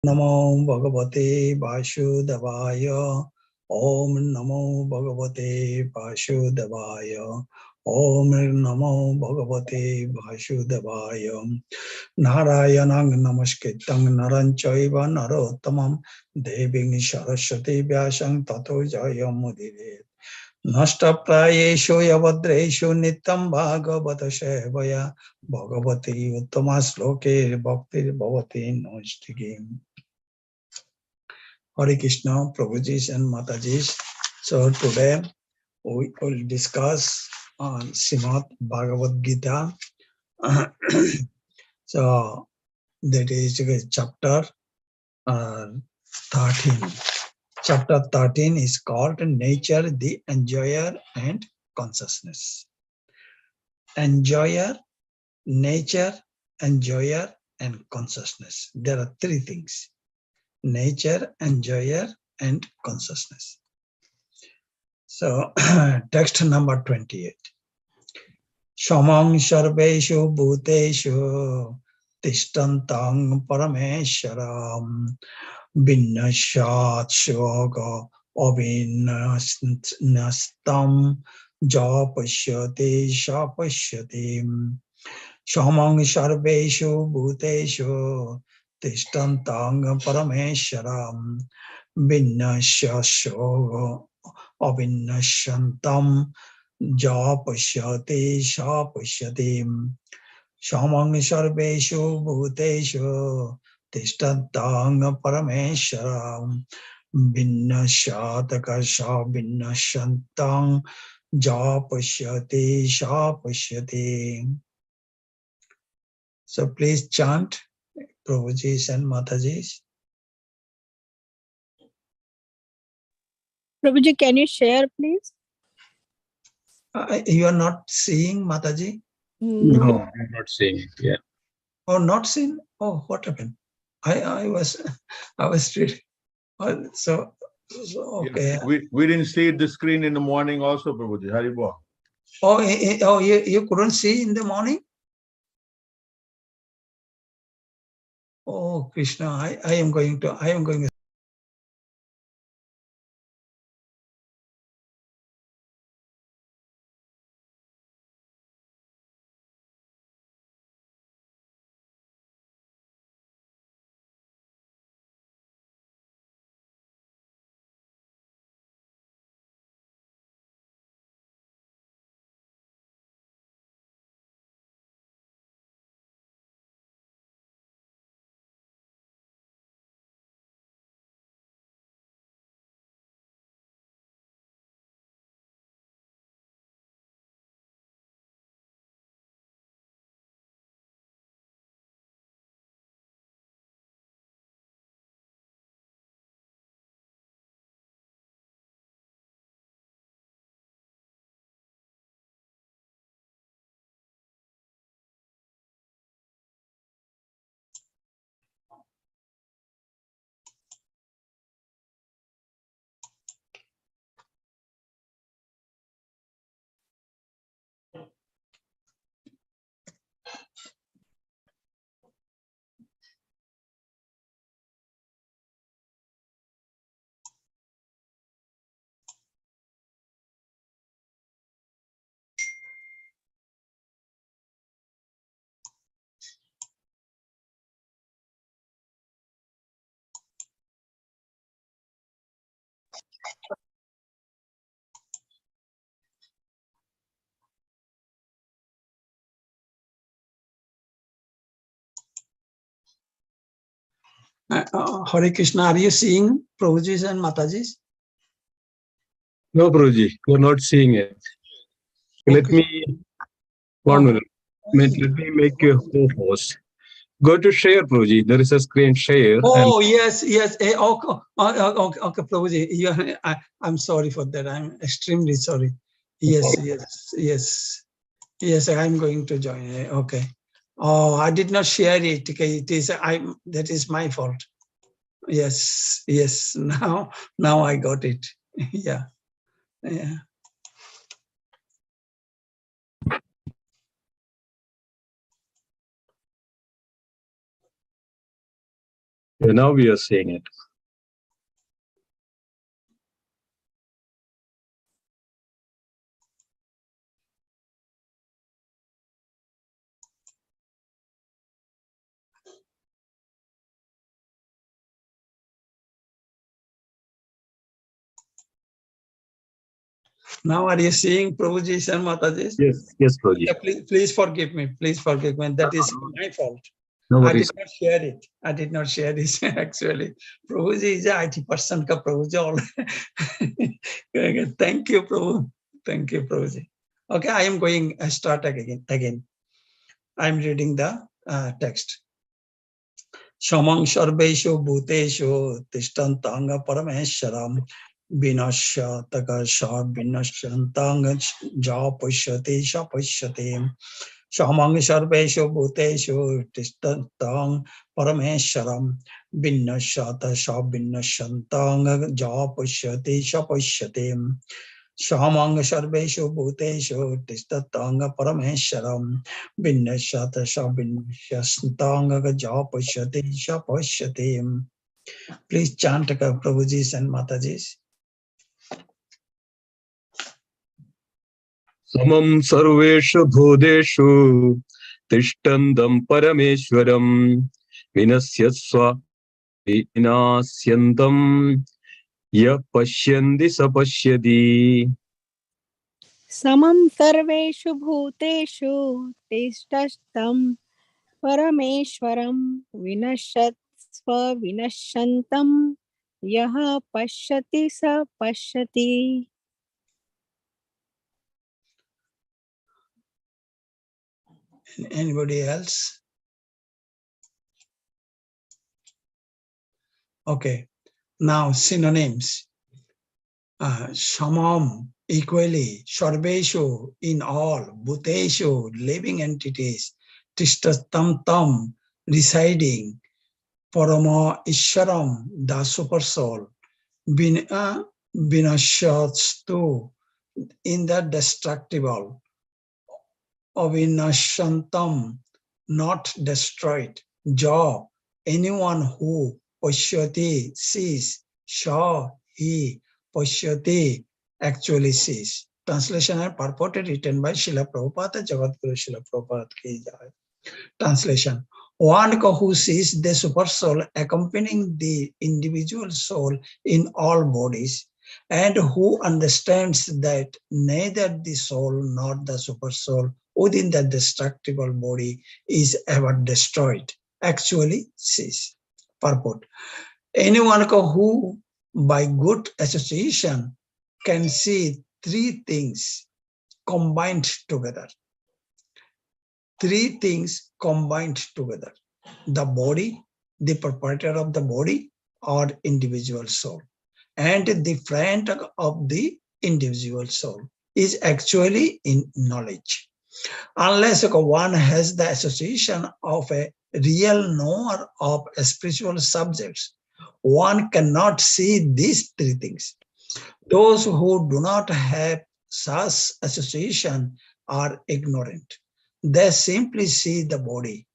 Namo Bhagavate Vasudevaya. Om Namo Bhagavate Vasudevaya. Om Namo Bhagavate Vasudevaya. Narayanang Namaskritam Naranchaiva Narottamam Deving Saraswati Vyasang Tato Jayamudire. Nasta prayesho yavadresho nityam bhagavata sevaya bhagavati uttama sloke bhakti bhavati nostigim. Hare Krishna, Prabhujis and Matajis. So today we will discuss on Srimad Bhagavad Gita. So that is chapter 13. Chapter 13 is called Nature, the Enjoyer and Consciousness. Enjoyer, nature, enjoyer, and consciousness. There are three things: nature, enjoyer, and consciousness. So, text number 28. Shamang sarveshu bhuteshu tishtantang paramesharam vinnashat shoga avinnastam japashyate shapashyate. Shamang sarveshu bhuteshu tishtantang paramesharam vinnasya avinnasyantam japashyate shapashyate. Shamang sarveshu bhuteshu tishtantang paramesharam vinnashyataka vinnasyantam japashyate shapashyate. So please chant, Prabhujis and Matajis. Prabhuji, can you share, please? You are not seeing, Mataji? No, I'm not seeing it. Yeah. Oh, not seen? Oh, what happened? I was reading. So okay. Yeah, we didn't see the screen in the morning also, Prabhuji. Haribol. Oh, you couldn't see in the morning? Oh, Krishna, I am going to. Hare Krishna, are you seeing Prabhujis and Matajis? No, Prabhuji, we're not seeing it. Let me, one minute. Let me make you a co-host. Go to share, Prabhuji. There is a screen share. Oh, yes. Okay, Prabhuji, I'm sorry for that. I'm extremely sorry. Yes, I'm going to join. Okay. Oh, I did not share it. Okay, that is my fault. Yes. Now I got it. Yeah. Yeah, now we are seeing it. Now are you seeing Prabhuji and Mataji? Yes, Prabhuji. Okay, please forgive me. Please forgive me. That is my fault. No I did worries. not share it. I did not share this actually. Prabhuji is a IT person ka Prabhuji all. Thank you, Prabhu. Thank you, Prabhuji. Okay, I am going start again. I am reading the text. Shamang Sarveshu Bhuteshu Tishtantanga Paramesharam Vinasya Takasha Vinasyantanga Japushyate Shapushyate Shamang Sarveshu Bhuteshu Tishtantang Paramesharam Vinasya Tasha Vinasyantanga Japushyate Shapushyate Shamang Sarveshu Bhuteshu Tistatanga Paramesharam Vinyashata Shabinyashantanga Japashati Shapashati. Please chant Prabhujis and Matajis. Samam sarveshu bhudeshu tishtandam parameshwaram vinasyasva vinasyantam ya pashyandi sapashyadi. Samam sarveshu bhuteshu tishtastam parameshwaram vinashatsva vinashantam yaha pashyati sa pashyati. Anybody else? Okay. Now synonyms. Samam, equally, Sarveshu, in all, Bhuteshu, living entities, Tishtatam tam, residing, Parama Isharam, the super soul, Vinashyastu, in the destructible, Avinashantam, not destroyed, Ja, anyone who, Pashyati, sees, Sha, he, Pashyati, actually sees. Translation and purport written by Srila Prabhupada, Jagadguru Srila Prabhupada ki jai. Translation. One who sees the super soul accompanying the individual soul in all bodies, and who understands that neither the soul nor the super soul within the destructible body is ever destroyed, actually sees. Purport. Anyone who, by good association, can see three things combined together. Three things combined together: the body, the proprietor of the body or individual soul, and the friend of the individual soul is actually in knowledge. Unless one has the association of a real knower of spiritual subjects, one cannot see these three things. Those who do not have such association are ignorant. They simply see the body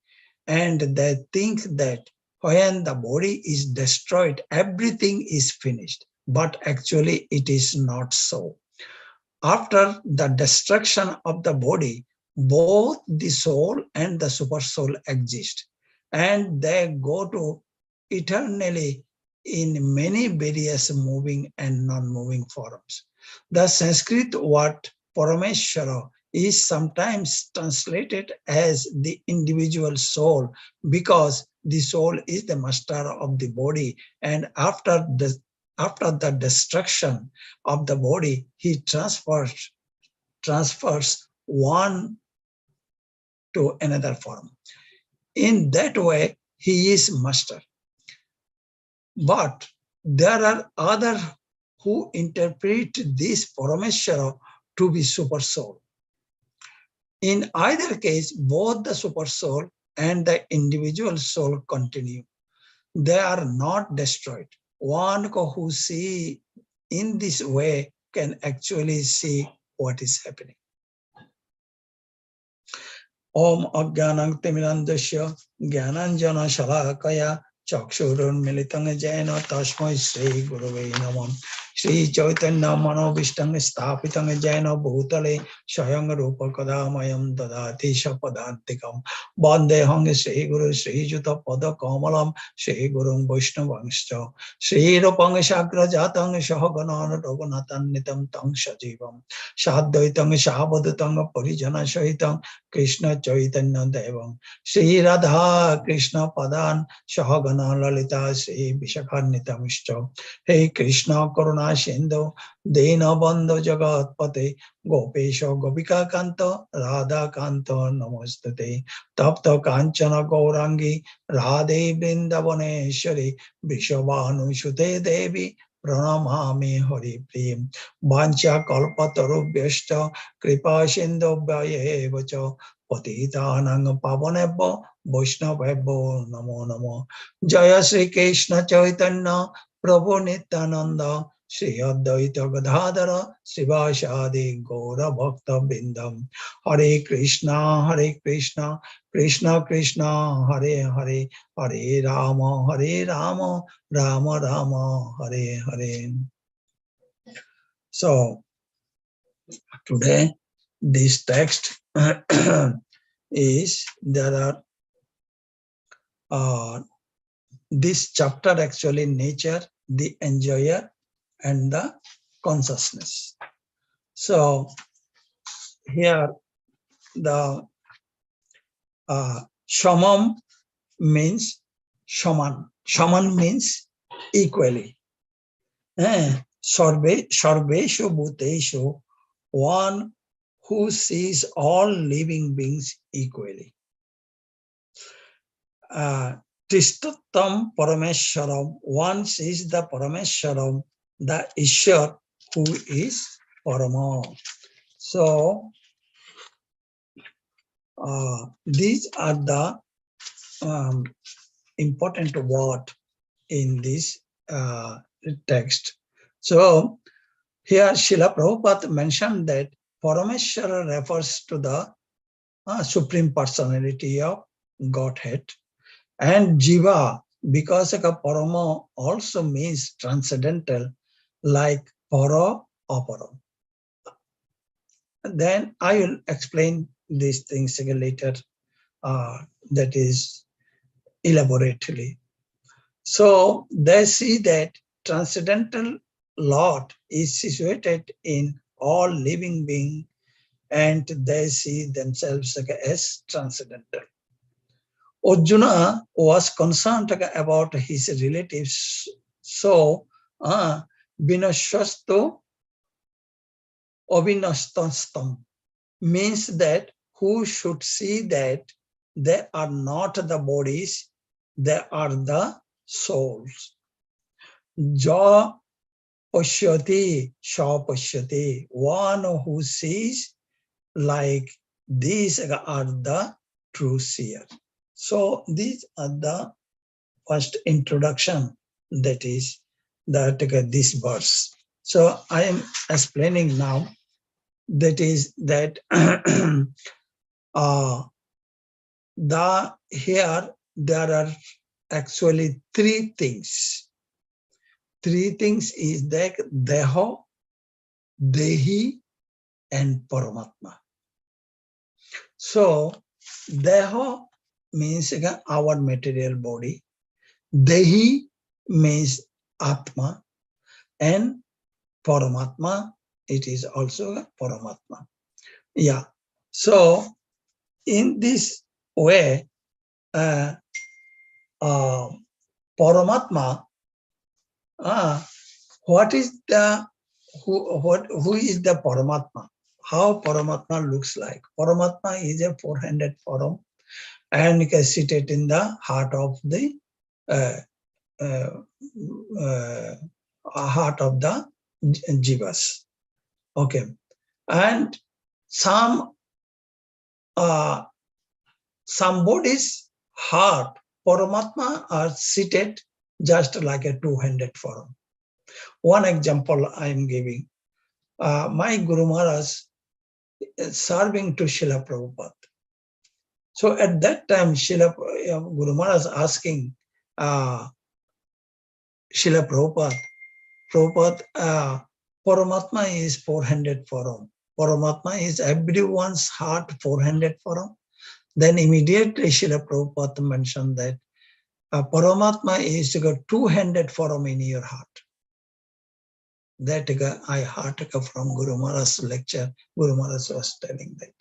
and they think that when the body is destroyed, everything is finished. But actually, it is not so. After the destruction of the body, both the soul and the super soul exist, and they go to eternally in many various moving and non-moving forms. The Sanskrit word Parameshwara is sometimes translated as the individual soul because the soul is the master of the body, and after the destruction of the body, he transfers one to another form. In that way, he is master. But there are others who interpret this Parameshwara to be super soul. In either case, both the super soul and the individual soul continue. They are not destroyed. One who sees in this way can actually see what is happening. Om Ajnanam Timirandasya Jnananjana Shalakaya Chakshurunmilitam jena tasmai Shri Gurave Namah. Shri Chaitanya Manobhishtam Sthapitam jena bhutale Swayam Rupa Kadamayam Dadati Shapadantikam. Vandeham Shri Guru Shri Juta Pada Kamalam Shri Gurung Vaishnavangscha. Shri Rupang Shakra Jatang Shahagana Raghunathan Nitam Tang Shajivam. Shadvaitam Shabadatam Parijana Shahitam Krishna Chaitanya Devam. Shri Radha Krishna Padan Shahagana Lalita Sri Vishakhanitamischa. Hey Krishna Karuna Sindhu Dena Bandhu Jagat Pate Gopesha Gopika Kanta Radha Kanta Namastate Tapta Kanchana Gaurangi Radhe Vrindavaneshwari Vishabhanu Shute Devi Pranamami Hari Prem Vancha Kalpatarubhyashta Kripa Sindhu Vacha Patitanang Pavanebbo Vaishnavebbo Namo Namo. Jaya Sri Krishna Chaitanya Prabhu Nityananda Sri Advaita Gadadhara Srivasadi Gaura Bhakta Bindam. Hare Krishna Krishna Krishna Hare Hare Hare Rama Rama Rama Hare Hare. So today this text is there are this chapter actually nature, the enjoyer and the consciousness. So here the shamam means shaman. Shaman means equally. Sarveshu bhuteshu, one who sees all living beings equally. Tistuttam Parameswaram, one sees the Parameswaram, the Ishwar who is Parama. So these are the important word in this text. So here Srila Prabhupada mentioned that Parameswara refers to the Supreme Personality of Godhead. And Jiva, because Parama also means transcendental, like Para, Apara. Then I will explain these things later, that is elaborately. So they see that transcendental Lord is situated in all living beings, and they see themselves as transcendental. Arjuna was concerned about his relatives, so vinashasto avinastastam means that who should see that they are not the bodies, they are the souls. Ja pashyati, sha pashyati, one who sees like these are the true seer. So these are the first introduction, that is that this verse. So I am explaining now, that is that here there are actually three things. Three things is that Deho, Dehi and Paramatma. So Deho means our material body, Dehi means Atma, and Paramatma, it is also Paramatma. Yeah. So in this way, Paramatma, what is the who is the Paramatma? How Paramatma looks like? Paramatma is a four-handed form and is seated in the heart of the jivas. Okay, and some bodies heart Paramatma are seated just like a two-handed form. One example I am giving. My Guru Maharaj serving to Srila Prabhupada. So at that time, Guru Maharaj asking Srila Prabhupada, Paramatma is 400 forum. Paramatma is everyone's heart 400 forum. Then immediately Srila Prabhupada mentioned that Paramatma is 200 forum in your heart. That I heard from Guru Maharaj's lecture. Guru Maharaj was telling that.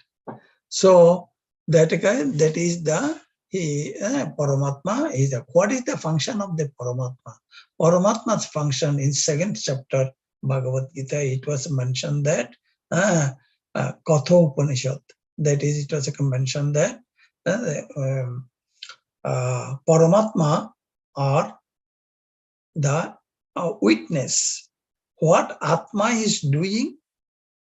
So that is the Paramatma is what is the function of the Paramatma? Paramatma's function in second chapter Bhagavad Gita, it was mentioned that Katha Upanishad, that is, it was mentioned that Paramatma are the witness. What Atma is doing,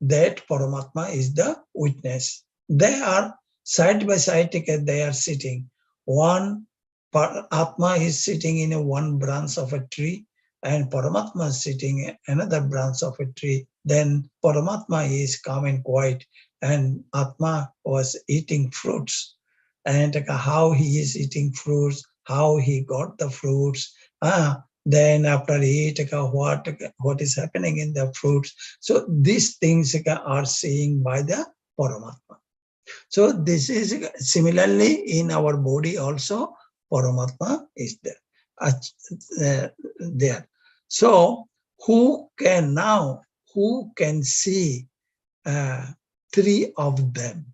that Paramatma is the witness. They are side by side, they are sitting. One Atma is sitting in one branch of a tree, and Paramatma is sitting in another branch of a tree. Then Paramatma is calm and quiet, and Atma was eating fruits. And how he is eating fruits, how he got the fruits, then after eating, what is happening in the fruits. So these things are seen by the Paramatma. So this is similarly in our body also, Paramatma is there. There. So who can see three of them?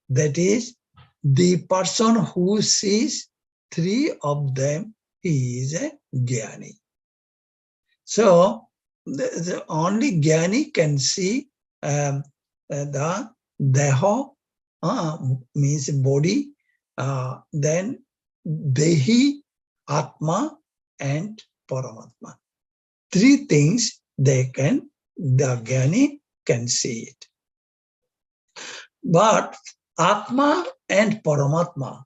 That is, the person who sees three of them, he is a Jnani. So the only Jnani can see the Deha, means body, then Dehi, Atma, and Paramatma. Three things the Jnani can see it. But Atma and Paramatma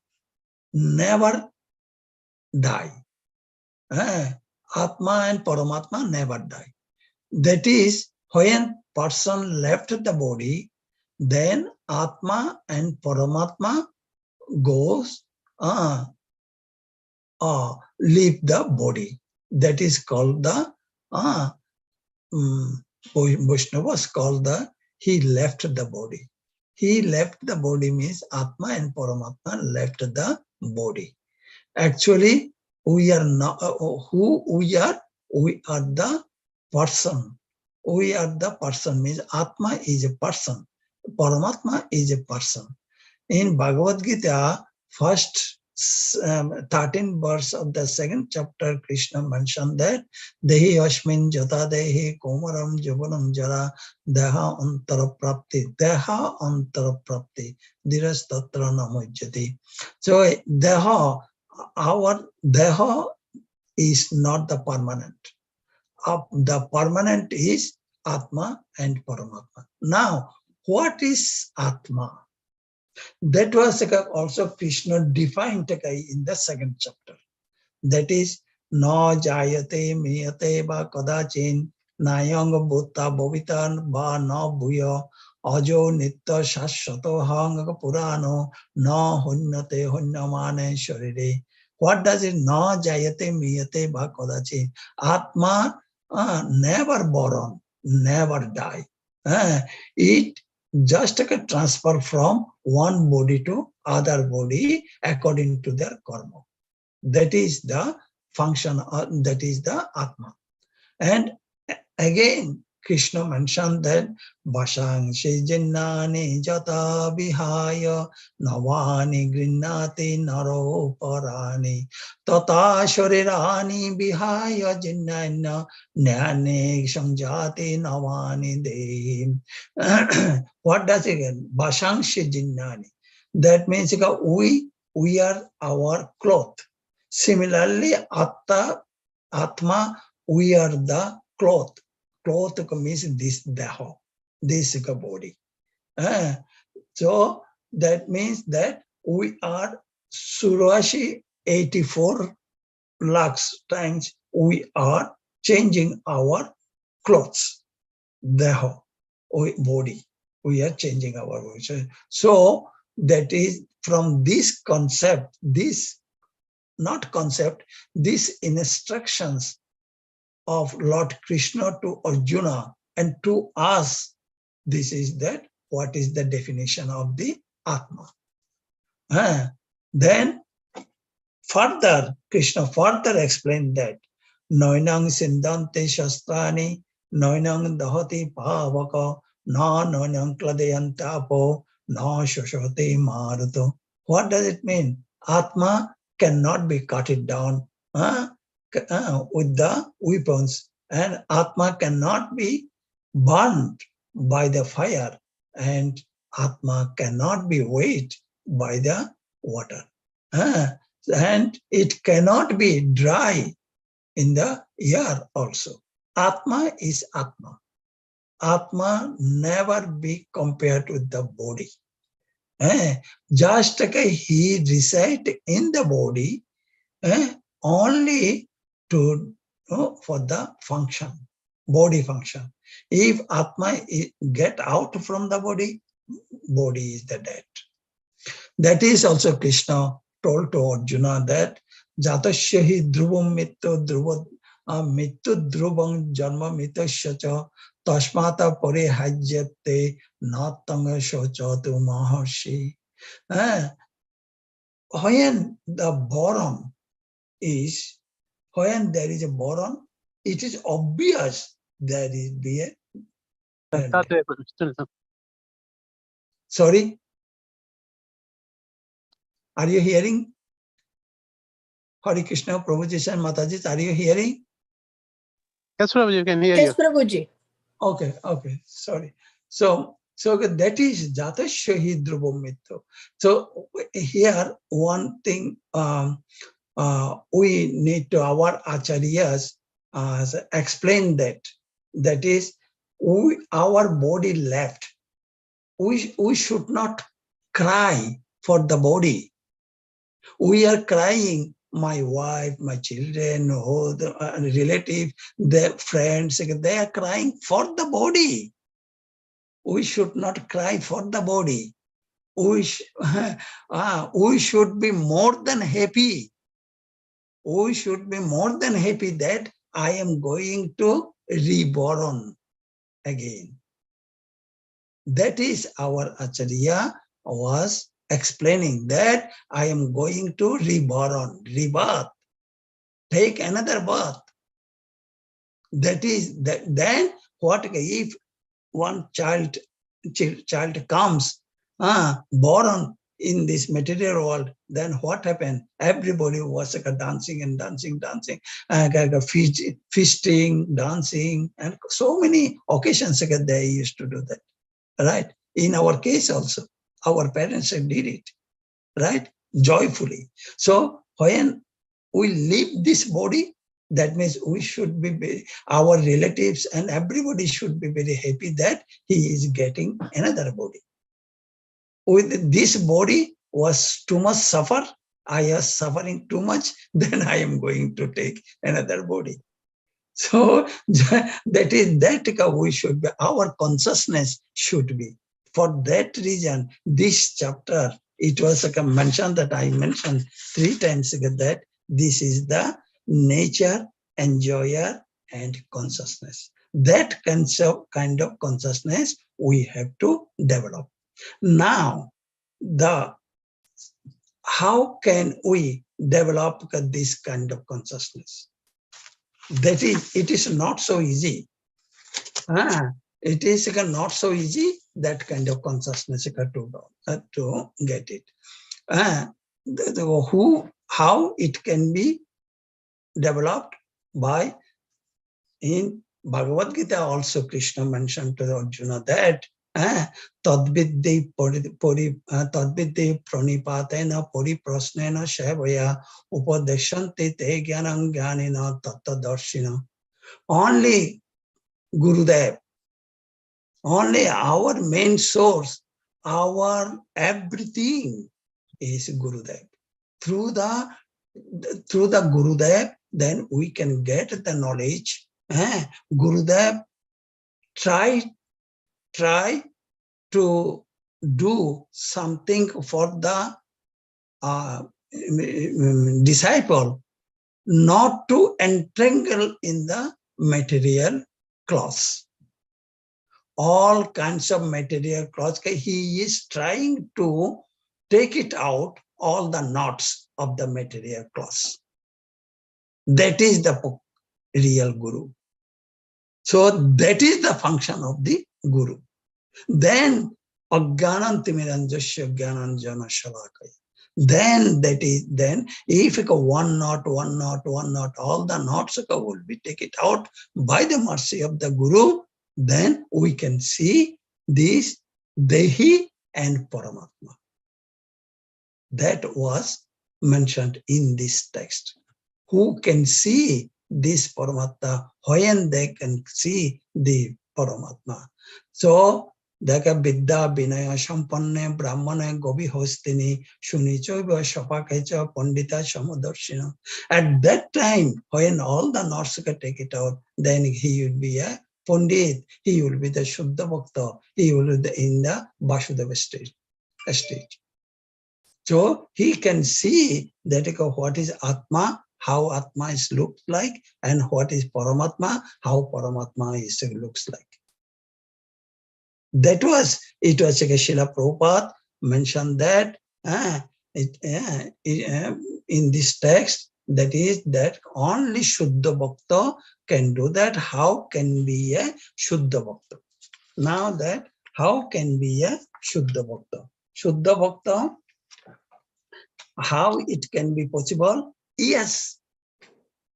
never die. Atma and Paramatma never die. That is, when person left the body, then Atma and Paramatma goes leave the body. That is called the Vaishnavas called he left the body. He left the body means Atma and Paramatma left the body. Actually, we are not who we are. We are the person. We are the person means Atma is a person. Paramatma is a person. In Bhagavad Gita, first 13 verse of the second chapter, Krishna mentioned that Dehi Ashmin Jata Dehi Komaram Javanam Jara Deha Antara Prapti. Deha Antara Prapti. Diras Tatra Namujjati. So Deha, our Deha is not the permanent. The permanent is Atma and Paramatma. Now, what is Atma? That was also Krishna defined in the second chapter. That is, na jayate miyate ba kadachin nayang bhutta bhavitan ba na bhuya ajo nitya shashvato hanga purano na hunyate hunyamane sharire. What does it? Na jayate miyate ba kadachin. Atma never born, never die. It just transfer from one body to other body according to their karma. That is the function, that is the Atma. And again, Krishna mentioned that Vasangshi jinnani jata vihaya navani grinnati naro parani tata sharirani vihaya jinnana jnane samjati navani dehi. What does it mean? Vasangshi jinnani. That means we are our cloth. Similarly, Atma, we are the cloth. Cloth means this deha, this body. So that means that we are Surashi 84 lakhs times we are changing our clothes, deha, body. We are changing our body. So that is from this concept, this not concept, these instructions of Lord Krishna to Arjuna and to us, this is that what is the definition of the Atma. Then further, Krishna further explained that Noinang Sindante Shastrani, Noinang Dahati Pavaka, Na Noinang Kladeyantapo, Na Shoshate Maruto. What does it mean? Atma cannot be cut it down with the weapons, and Atma cannot be burned by the fire, and Atma cannot be weighed by the water. And it cannot be dry in the air also. Atma is Atma. Atma never be compared with the body. Just like he resides in the body only to for the function, body function. If Atma get out from the body, body is the dead. That is also Krishna told to Arjuna that Jatasya hi dhruvam mittu dhrubam janma mitasya cha tasmata pare hajyate natanga shochatu maharshi. When the boron is, when there is a boron, it is obvious there is be a sorry. Are you hearing? Hare Krishna, Prabhuji and Mataji, are you hearing? Yes, Prabhuji, you can hear Yes, you. Prabhuji. Okay, sorry. So that is Jatasya hi dhrubam mittu. So here one thing we need to our acharyas explain that. That is, our body left. We should not cry for the body. We are crying, my wife, my children, the relative, their friends, they are crying for the body. We should not cry for the body. We should be more than happy. We should be more than happy that I am going to reborn again. That is our Acharya was explaining, that I am going to reborn, rebirth, take another birth. That is that. Then what if one child comes born in this material world? Then what happened? Everybody was dancing and dancing, feasting, dancing, and so many occasions they used to do that. Right? In our case also, our parents did it, right? Joyfully. So when we leave this body, that means we should be, our relatives and everybody should be very happy that he is getting another body. With this body was too much suffer, I was suffering too much, then I am going to take another body. So that is that we should be, our consciousness should be. For that reason, this chapter, it was mentioned that I mentioned 3 times that this is the nature, enjoyer, and consciousness. That kind of consciousness we have to develop. Now, how can we develop this kind of consciousness? That is, it is not so easy. It is not so easy, that kind of consciousness to get it. How it can be developed by, in Bhagavad Gita also Krishna mentioned to Arjuna that tadvidde pranipatena pariprasnena sevaya upadeshanti te jnanam jnanina tattadarshina. Only Gurudev, only our main source, our everything is Gurudev. Through the Gurudev, then we can get the knowledge. Gurudev try to do something for the disciple not to entangle in the material clothes. All kinds of material clothes, he is trying to take it out, all the knots of the material clothes. That is the real Guru. So that is the function of the Guru. Then Ajnanantimiranjasya Jnananjana Shalakaya. Then if one knot, all the knots will be taken out by the mercy of the Guru, then we can see this Dehi and Paramatma. That was mentioned in this text. Who can see this Paramatma? When they can see the Paramatma? So, Daka Vidya Vinaya Sampanne Brahmane Gobi Hostini Shunichoiva Shapakecha Pandita Samudarshina. At that time, when all the knots take it out, then he will be a Pandit, he will be the Shuddha Bhakta, he will be in the Vasudeva stage. So he can see that what is Atma, how Atma is looks like, and what is Paramatma, how Paramatma is looks like. It was Srila Prabhupada mentioned that in this text, that is that only Shuddha Bhakta can do that. How can be a Shuddha Bhakta? Now that how can be a Shuddha Bhakta? Shuddha Bhakta, how it can be possible? Yes,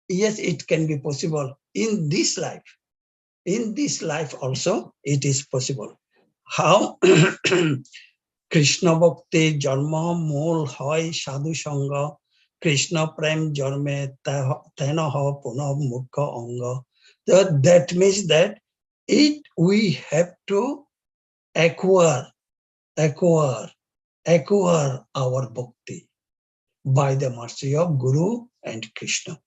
it can be possible in this life. In this life also, it is possible. How? Krishna Bhakti Jarma Mol Hoy Sadhu Sangha Krishna Prem Jarme Tenaha Punah Mukha Anga. That means that we have to acquire our bhakti by the mercy of Guru and Krishna.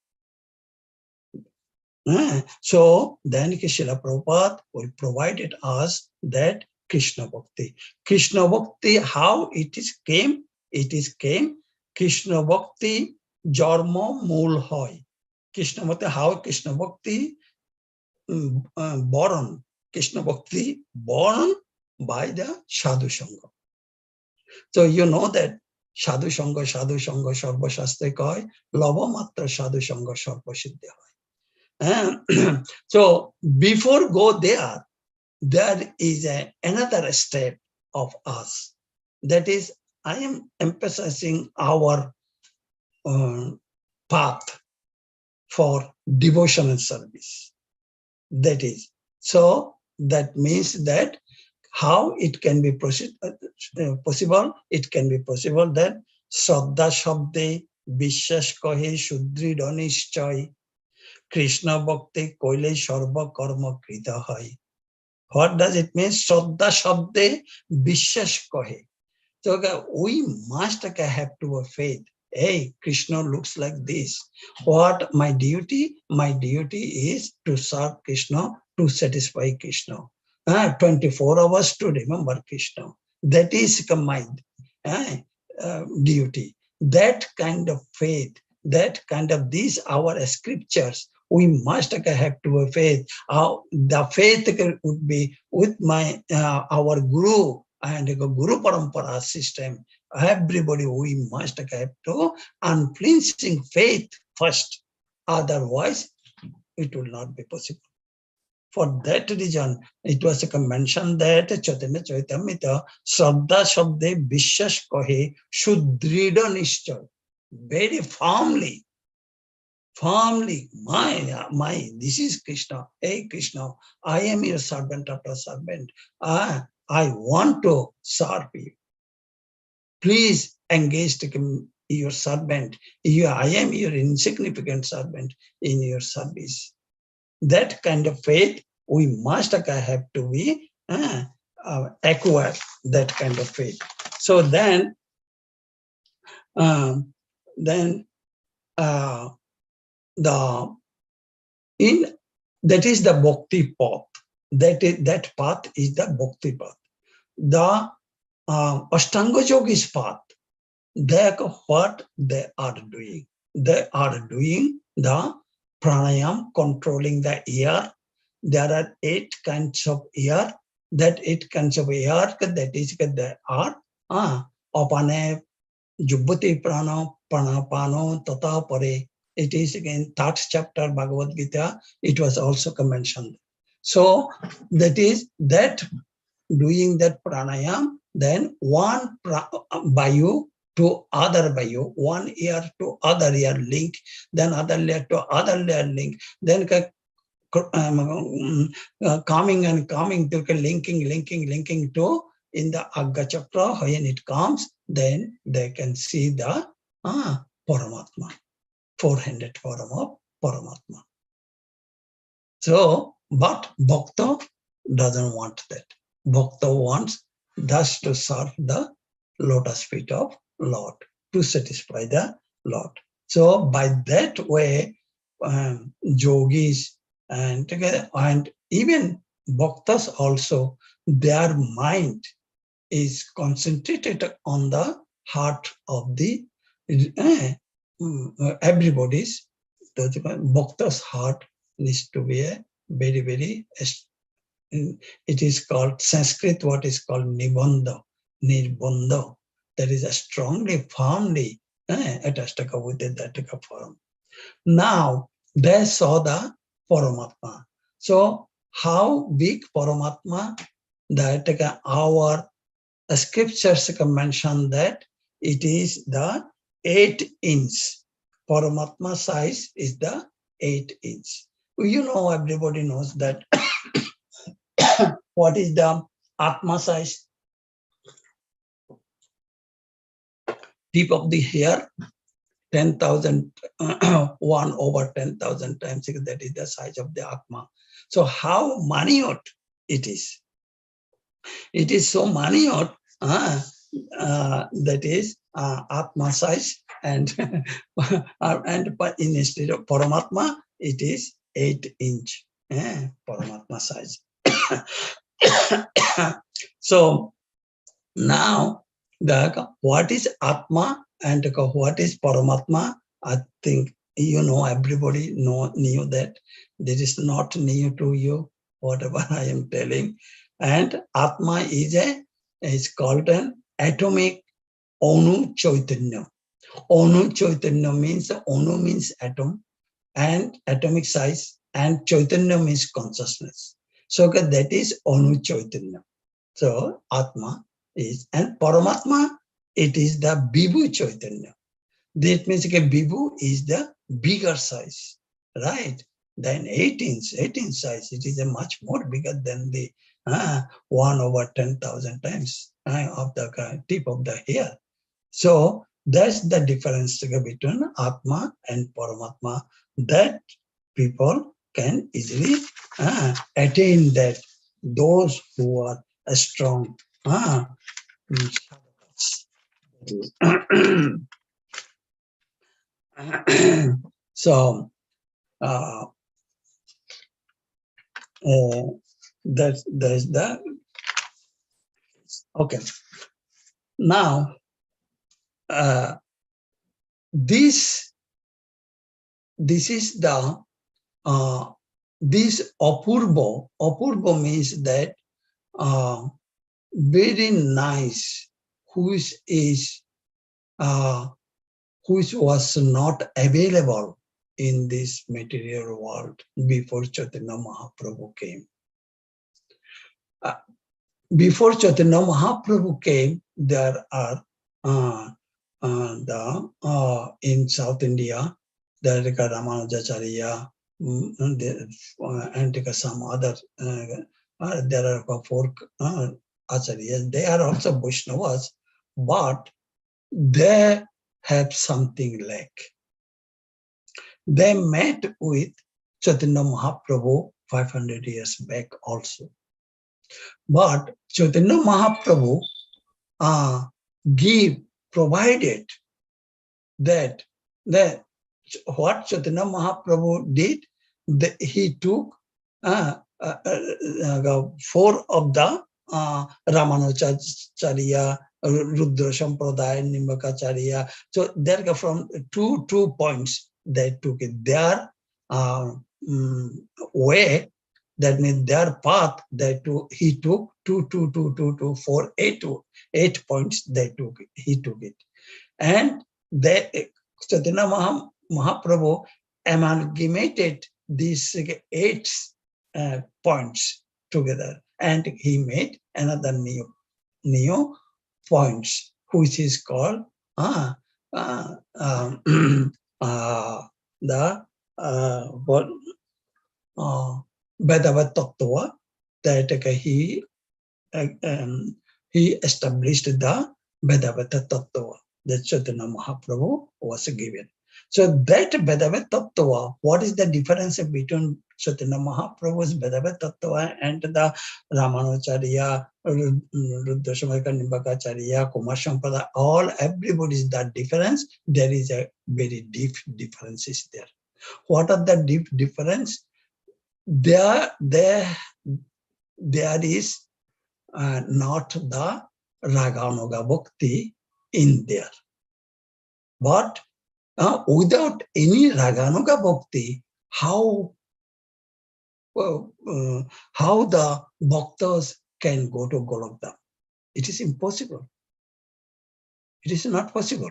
So then Srila Prabhupada will provide us that Krishna Bhakti. Krishna Bhakti, how it is came? It is came Krishna Bhakti Jarma Mool Hoy. Krishna Bhakti, how Krishna Bhakti born? Krishna Bhakti born by the Sadhu Sangha. So you know that Sadhu Sangha Sarva Shastre Koi, Lava Matra Sadhu Sangha Sarva Siddhi Hoy. So before go there is another step of us. That is, I am emphasizing our path for devotional service. That is, so that means that how it can be possible? It can be possible that Shraddha Shabde Vishwas Kahe Sudridha Nishchay Krishna Bhakti Koile Sarva Karma Krita Hai. What does it mean? Shraddha Shabde Vishwas Kahe. So we must have to have faith. Hey, Krishna looks like this. What my duty? My duty is to serve Krishna, to satisfy Krishna. 24 hours to remember Krishna. That is my duty. That kind of faith, that kind of these our scriptures, we must have to have faith. The faith would be with my our Guru and Guru Parampara system. Everybody, we must have to unflinching faith first. Otherwise, it will not be possible. For that reason, it was mentioned that Chaitanya Charitamrita Shraddha Shabde Vishwas Kahe Sudridha Nishchay. Very firmly, my, this is Krishna. Hey Krishna, I am your servant after servant. I want to serve you. Please engage your servant. I am your insignificant servant in your service. That kind of faith, we must have to be acquire that kind of faith. So then that is the bhakti path. That path is the bhakti path. The Ashtanga Yogi's path, what they are doing. They are doing the pranayam, controlling the air. There are 8 kinds of air. That 8 kinds of air, that is, they are apane, jubbati prana, pranapano, tata pare. It is again 3rd chapter Bhagavad Gita. It was also mentioned. So that is that doing that pranayam, then one bayu to other bayu, one ear to other ear link, then other layer to other layer link, then coming and coming to linking to in the Agga Chakra. When it comes, then they can see the Paramatma, 400 form of Paramatma. So, but Bhakta doesn't want that. Bhakta wants thus to serve the lotus feet of Lord, to satisfy the Lord. So by that way, yogis and even bhaktas also, their mind is concentrated on the heart of the everybody's. The bhakta's heart needs to be a very, very, it is called Sanskrit, what is called nibandha, nirbandha. That is a strongly, firmly attached with that form. Now they saw the Paramatma. So how big Paramatma? That our scriptures mention that it is the 8-inch. Paramatma size is the 8-inch. You know, everybody knows that. What is the Atma size? Tip of the hair, 10,000, 1 over 10,000 times, that is the size of the Atma. So how minute it is? It is so minute, that is Atma size, and instead of Paramatma, it is 8-inch Paramatma size. So now, what is Atma and what is Paramatma? I think you know, everybody knew that. This is not new to you, whatever I am telling. And Atma is called an atomic Onu Chaitanya. Onu Chaitanya means, Onu means atom and atomic size, and Chaitanya means consciousness. So that is Onu Chaitanya. So Atma is, and Paramatma, it is the Vibhu Chaitanya. That means Vibhu is the bigger size, right? Then 18 size, it is a much more bigger than the 1 over 10,000 times of the tip of the hair. So that's the difference between Atma and Paramatma, that people can easily attain that, those who are strong. So there's the, okay. Now this is the this apurva means that very nice, which was not available in this material world before Chaitanya Mahaprabhu came. Before Chaitanya Mahaprabhu came, there are in South India, there is Ramanujacharya, and some other, there are 4 acharyas. They are also Vaishnavas, but they have something like. They met with Chaitanya Mahaprabhu 500 years back also. But Chaitanya Mahaprabhu provided that what Chaitanya Mahaprabhu did, he took 4 of the Ramanujacharya Rudra Sampradaya, Nimbakacharya. So there from two points they took it. Their way, that means their path, he took 8 points they took it. He took it. And they, Chaitanya Mahaprabhu amalgamated these 8 points together, and he made another new points, which is called the what Bhedavad Tattva, that he established the Bhedavad Tattva that Chaitanya Mahaprabhu was given. So that Bhedavad Tattva, what is the difference between Chaitanya Mahaprabhu's Bhedavad Tattva and the Ramanacharya, Rudrashamaka Nimbakacharya, Kumar Sampada, everybody's that difference. There is a very deep differences there. What are the deep difference? There is not the Raganuga Bhakti in there. But without any Raganuga Bhakti, how the bhaktas can go to Golokdham? It is impossible. It is not possible.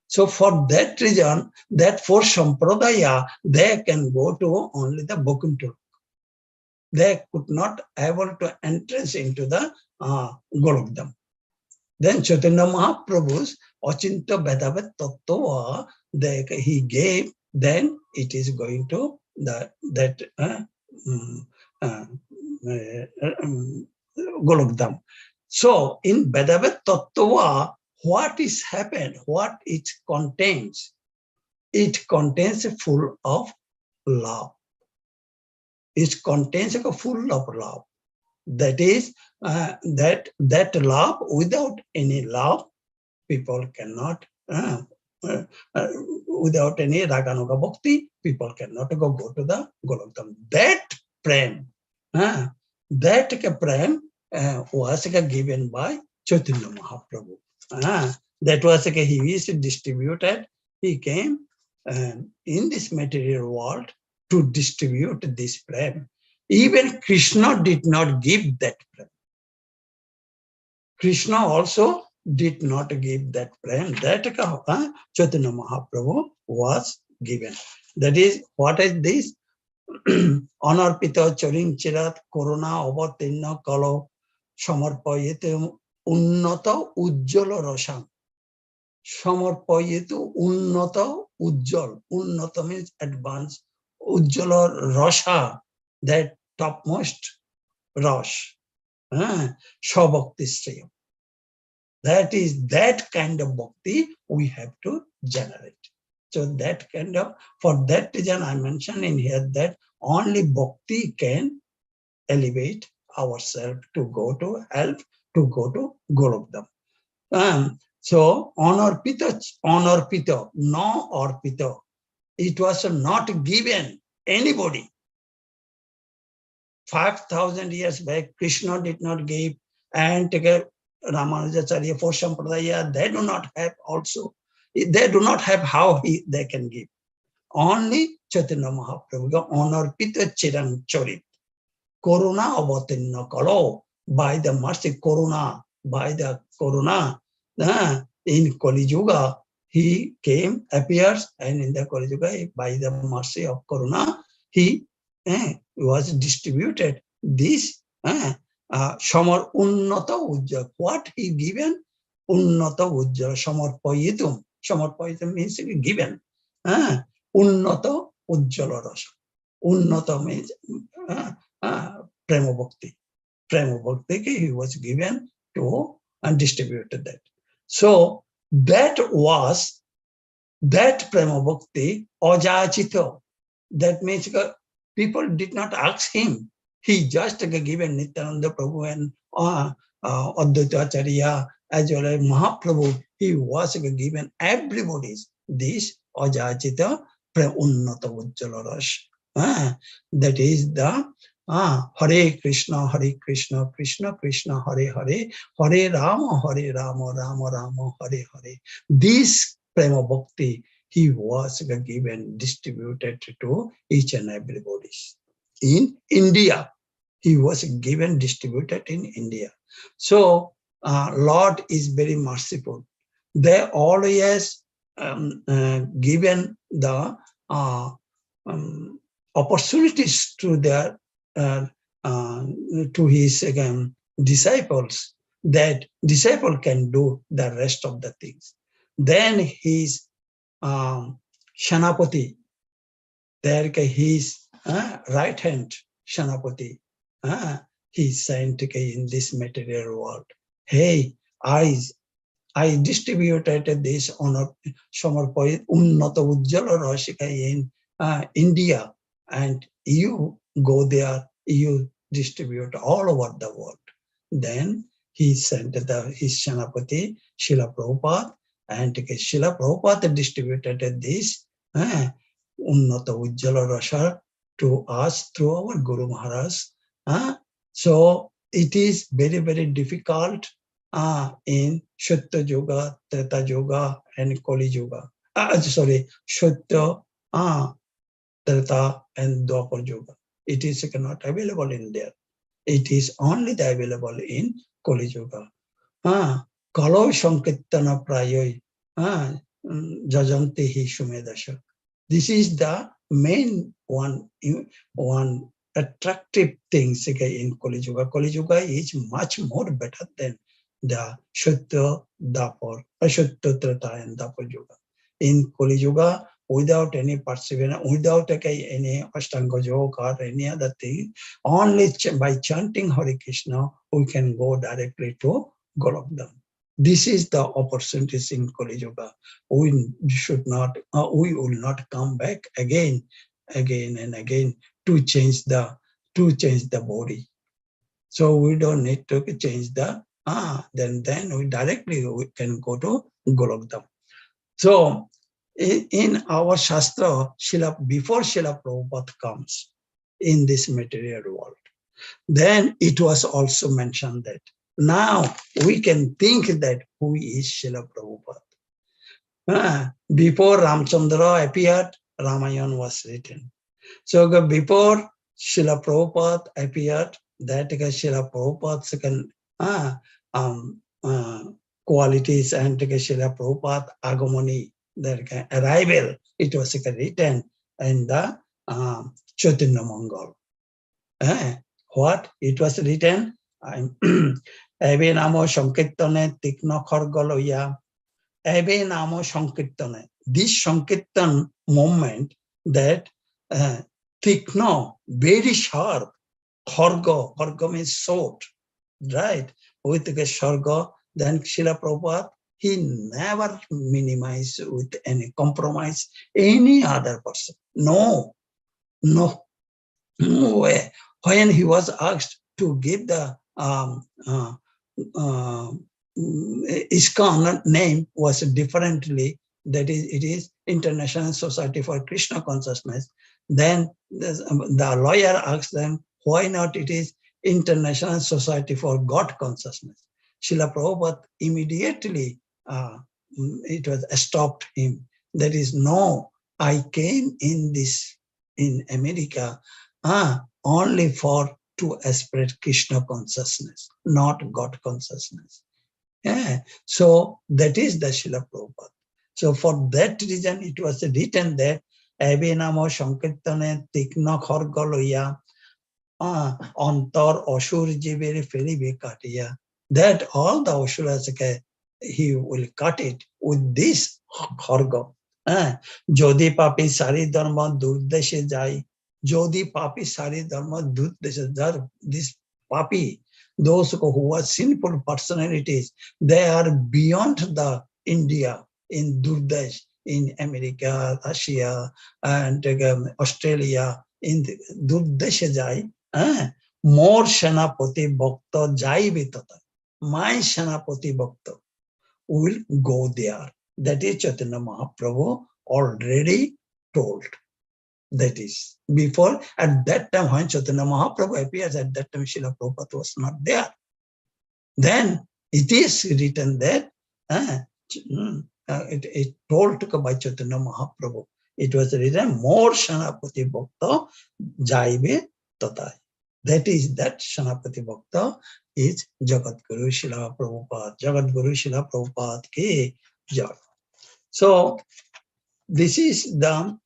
So for that reason, that for Sampradaya, they can go to only the Vaikuntha. They could not able to entrance into the Golokdham. Then Chaitanya Mahaprabhu's Achinta Bhedavad Tattva he gave, then it is going to Golokdham. So in Bhedavad Tattva, what is happened, what it contains? It contains full of love. It contains a full of love. That is that love, without any love, people cannot, without any Raganuga Bhakti, people cannot go to the Golokdham. That prem, was given by Chaitanya Mahaprabhu. That was he is distributed. He came in this material world to distribute this prem. Even Krishna did not give that prem. Krishna also did not give that prem. That Chaitanya Mahaprabhu was given. That is, what is this? Anarpita charing chirat korona avatinna kalo samarpayete unnata ujjala rasam. Samarpayete unnata ujjal. Unnata means advanced. Ujjala rasa, that topmost Rosh, Shabhakti Shreyam. That is that kind of bhakti we have to generate. So that kind of, for that reason I mentioned in here that only bhakti can elevate ourselves to go to help to go to Golokdham. So Anarpita, no Arpita. It was not given anybody. 5,000 years back, Krishna did not give, and Ramanujacharya for Sampradaya, they do not have also. They do not have how they can give. Only Chaitanya Mahaprabhu, Anarpita Chirang Chorit. Koruna avatinna kalo, by the mercy, Koruna, in Kali Yuga, he came, appears, and in the Kali Yuga, by the mercy of Koruna, he was distributed this Samar Unnata Ujja. What he given? Unnata Ujja, Samarpayitum. Samarpayitum means given. Unnata Ujjala Rasa. Unnata means Prema Bhakti. Prema Bhakti he was given to and distributed that. So that was that Prema Bhakti Ajachita. That means people did not ask him. He just given Nityananda Prabhu and Advaita Acharya as well as Mahaprabhu. He was given everybody's this Ajachita Unnata Ujjala Rash. That is the Hare Krishna, Krishna Krishna, Hare Hare, Hare Rama, Rama Rama, Hare Hare. This prema bhakti he was given, distributed to each and everybody. In India, he was given, distributed in India. So Lord is very merciful. They always given the opportunities to their uh, to his disciples, that disciple can do the rest of the things. Then his Shanapati, there his right hand Shanapati, he sent in this material world. Hey, I distributed this honor Samarpai Unnata Ujjala Rashika in India, and you go there, you distribute all over the world. Then he sent his Shanapati, Srila Prabhupada, and Srila Prabhupada distributed this Unnata Ujjala Rasha to us through our Guru Maharaj. So it is very, very difficult in Shatya Yoga, Treta Yoga, and Kali Yoga. Shatya, Treta, and Dwapar Yoga. It is not available in there. It is only available in Kali Yoga. Kalo Sankirtana Prayoy, Jajanti Hi Shumedasha. This is the main one attractive things in Kali Yuga. Kali Yuga is much more better than the Shatya, Dapur, Shatya, Treta, and Dapur Yuga. In Kali Yuga, without any perseverance, without any Ashtanga Yoga or any other thing, only by chanting Hare Krishna, we can go directly to Golokdam. This is the opportunities in Kali Yuga. We should not, we will not come back again and again to change the body. So we don't need to change the then we directly can go to Golokdam. So in our Shastra, before Srila Prabhupada comes in this material world, then it was also mentioned that now we can think that who is Srila Prabhupada. Before Ramchandra appeared, Ramayana was written. So before Srila Prabhupada appeared, that Srila Prabhupada's qualities and Srila Prabhupada Agamani, the arrival, it was written in the Chaitanya Mangal. What? It was written, Ebe Namo Sankirtane Tikna Khargaloya, Ebe Namo Sankirtane. This Sankirtan moment that Tikna, very sharp, Kharga means sword, right? With the Sharga, then Srila Prabhupada, he never minimized with any compromise any other person. No way. When he was asked to give the ISKCON name was differently, that is, it is International Society for Krishna Consciousness. Then the lawyer asked them, why not it is International Society for God Consciousness? Srila Prabhupada immediately, it was stopped him. There is no, I came in America only to spread Krishna consciousness, not God consciousness. So that is the Srila Prabhupada. So for that reason, it was written that Abe Namo Sankirtane Tikna Khargaloya Antar Ashur Jivere Feribe Katiya. That all the Asuras, he will cut it with this Kharga. Jodi Papi Sari Dharma Durdeshe Jai. Jodi Papi Sari Dharma Durdeshe Jai. This Papi, those who are sinful personalities, they are beyond the India, in Durdesh, in America, Russia, and Australia, in Durdesh Jai. More Shanapati Bhakta Jai Vitata. My Shanapati Bhakta will go there. That is Chaitanya Mahaprabhu already told. That is, before, at that time when Chaitanya Mahaprabhu appears, at that time Srila Prabhupada was not there. Then it is written that it told by Chaitanya Mahaprabhu. It was written, more Shanapati Bhakta Jaibe Tatai. That is, that Shanapati Bhakta is Jagat Guru Srila Prabhupada. Jagat Guru Srila Prabhupada ki jai. So this is the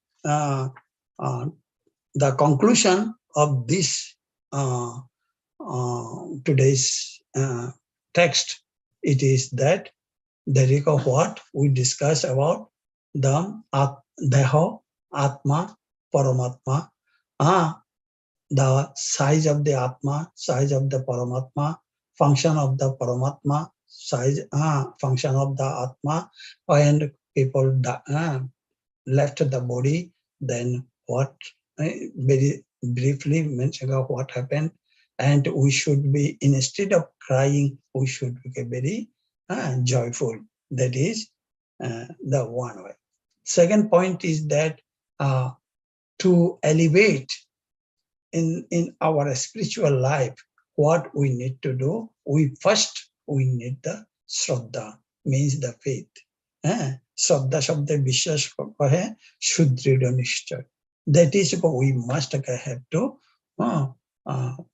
conclusion of this today's text. It is that there is what we discuss about the Deha, Atma, Paramatma, the size of the Atma, size of the Paramatma, function of the Paramatma, size, function of the Atma, and people left the body, then what, very briefly mention of what happened, and we should be, instead of crying, we should be very joyful. That is the one way. Second point is that to elevate in our spiritual life, what we need to do, we need the Shraddha, means the faith. Shraddha shabda vishwas kahe sudrida nishchay. That is what we must have to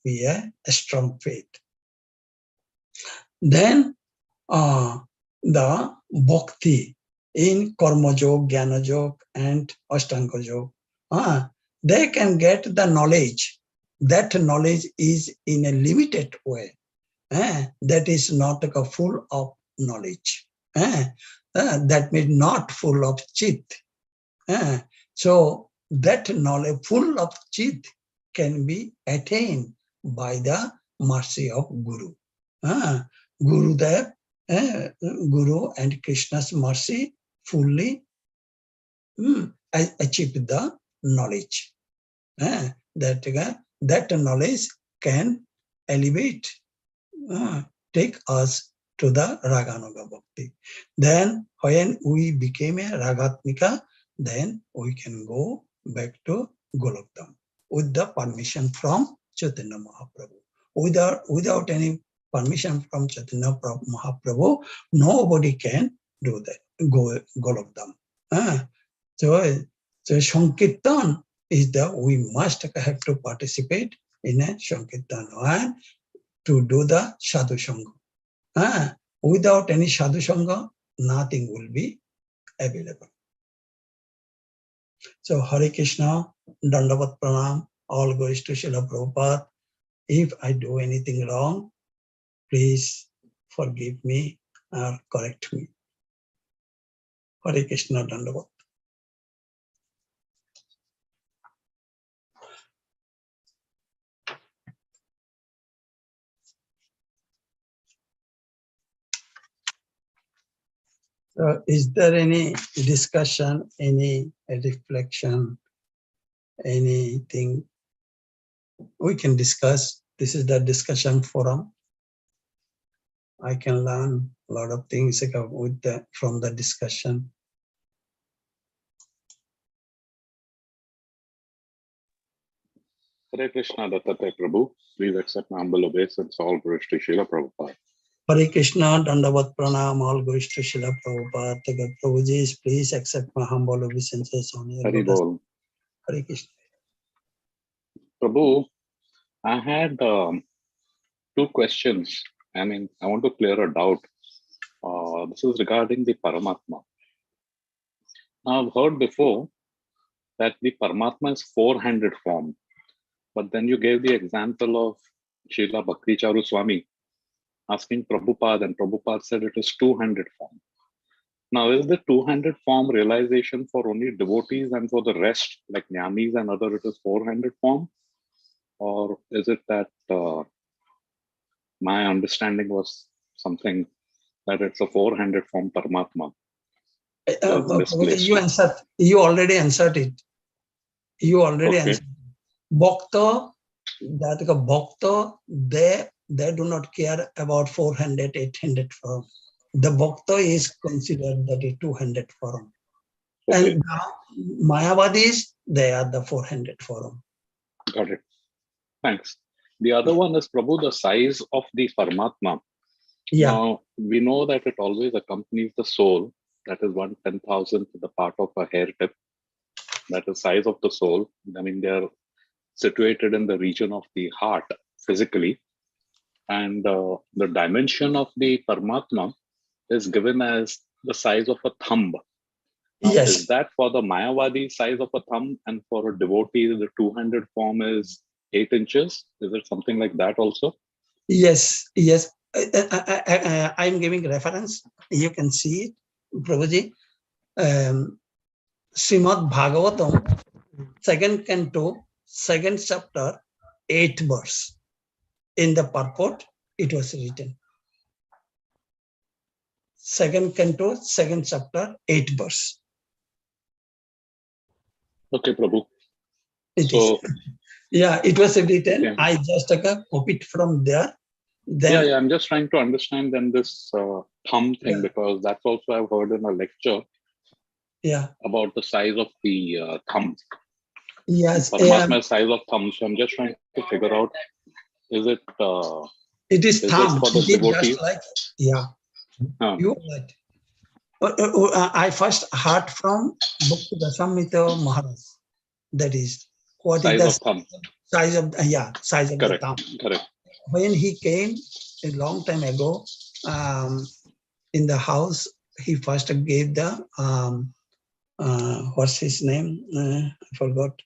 be a strong faith. Then the bhakti in karma yoga, jnana yoga, and ashtanga yoga, they can get the knowledge. That knowledge is in a limited way. That is not full of knowledge. That means not full of chit. So that knowledge full of chit can be attained by the mercy of Guru. Gurudev, Guru and Krishna's mercy fully achieve the knowledge. That knowledge can elevate, take us to the Raganuga Bhakti. Then when we became a Ragatmika, then we can go back to Golokdam with the permission from Chaitanya Mahaprabhu. Without any permission from Chaitanya Mahaprabhu, nobody can do that, go Golokdam. So Sankirtan is that we must have to participate in a Sankirtan and to do the Sadhu Sangha. Without any Sadhu Sangha, nothing will be available. So Hare Krishna, Dandavat Pranam, all goes to Srila Prabhupada. If I do anything wrong, please forgive me or correct me. Hare Krishna, Dandavat. Is there any discussion, any reflection, anything we can discuss? This is the discussion forum. I can learn a lot of things from the discussion. Hare Krishna, Dattratreya Prabhu. Please accept my humble obeisance. All glories to Srila Prabhupada. Hare Krishna, Dandavat Pranam, all glories to Srila Prabhupada. Prabhuji, please accept my humble obeisances on your Hari Bol. Hare Krishna. Prabhu, I had 2 questions. I mean, I want to clear a doubt. This is regarding the Paramatma. Now, I've heard before that the Paramatma is 400 form, but then you gave the example of Srila Bhakti Charu Swami asking Prabhupada, and Prabhupada said it is 200 form. Now, is the 200 form realization for only devotees, and for the rest, like Jnanis and other, it is 400 form? Or is it that my understanding was something that it's a 400 form Paramatma? You already answered it. You already answered. Bhakta, they do not care about 400, 800 form. The Bhakta is considered that is 200 form. Okay. And now Mayavadis, they are the 400 forum. Got it. Thanks. The other one is Prabhu, the size of the Paramatma. Yeah. Now, we know that it always accompanies the soul. That is 1/10,000th the part of a hair tip. That is size of the soul. I mean, they are situated in the region of the heart physically. And the dimension of the Paramatma is given as the size of a thumb. Now, Yes. is that for the Mayavadi size of a thumb, and for a devotee, the 200 form is 8 inches? Is it something like that also? Yes. Yes. I'm giving reference. You can see it, Prabhuji. Srimad Bhagavatam, second canto, second chapter, 8th verse. In the purport, it was written. Second canto, second chapter, 8th verse. Okay, Prabhu. It So, is. Yeah, it was written. okay. I just copied from there. Then, Yeah, I'm just trying to understand then this thumb thing, Yeah. because that's also I've heard in a lecture yeah, about the size of the thumb. yes, Paramatma size of thumb. So I'm just trying to figure out, is it it is thumb. for the It is devotees? just like, yeah, Huh. you right. I first heard from Bhakti Dasamita Maharaj. That is, what Size is of the thumb. size of size of Correct. the thumb. Correct. When he came a long time ago, in the house, he first gave the what's his name? I forgot.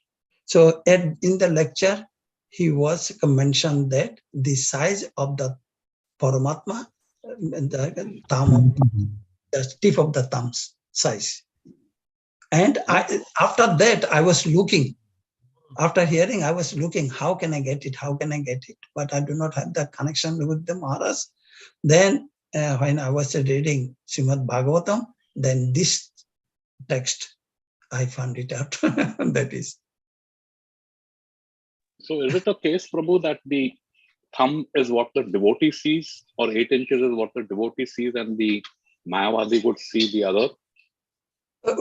So in the lecture, he was mentioned that the size of the Paramatma, the thumb, the tip of the thumb's size. And after that, I was looking. After hearing, I was looking, how can I get it? How can I get it? But I do not have the connection with the Maharaj. Then when I was reading Srimad Bhagavatam, then this text, I found it out. That is. So is it a case, Prabhu, that the thumb is what the devotee sees, or 8 inches is what the devotee sees, and the Mayavadi would see the other?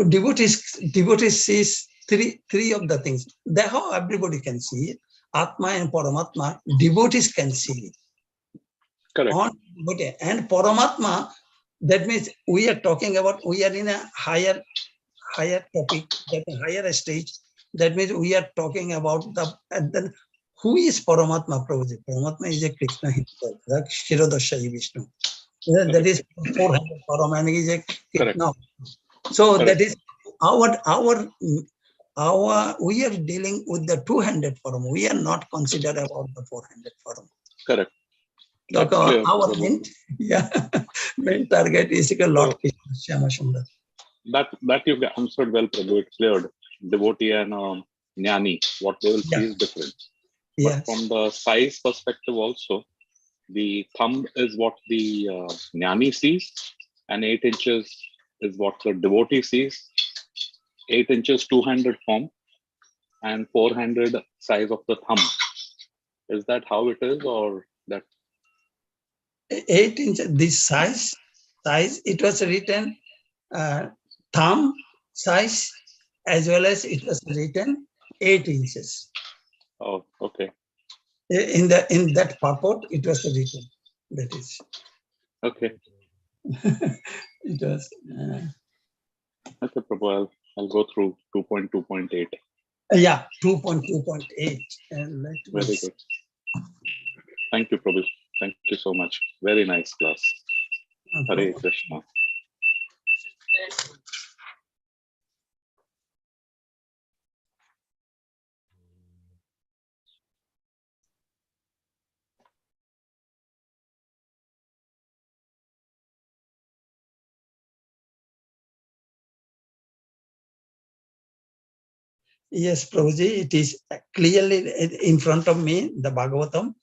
Devotees sees three of the things. That's how everybody can see it. Atma and Paramatma, devotees can see it. Correct. And Paramatma, that means we are talking about, we are in a higher topic, that higher stage. That means we are talking about then who is Paramatma, Prabhuji? Paramatma is a Krishna himself, like Shirodashayi Vishnu. That is 400 Paramana is a Krishna. So Correct. that is we are dealing with the 200 forum. We are not considered about the 400 forum. Correct. So our main target is Lord Krishna Shyama Sundar. That you've answered well, Prabhu. It cleared. Devotee and Jnani, what they will see is different. But from the size perspective also, the thumb is what the Jnani sees, and 8 inches is what the devotee sees. 8 inches 200 form, and 400 size of the thumb. Is that how it is, or that? 8 inches, this size, it was written thumb size, as well as it was written 8 inches. Oh, okay. In that purport, it was written. That is. Okay. It was. Okay, Prabhu. I'll go through 2.2.8. Yeah, 2.2.8. Very good. Thank you, Prabhu. Thank you so much. Very nice class. Hare Krishna. Yes, Prabhuji, it is clearly in front of me, the Bhagavatam.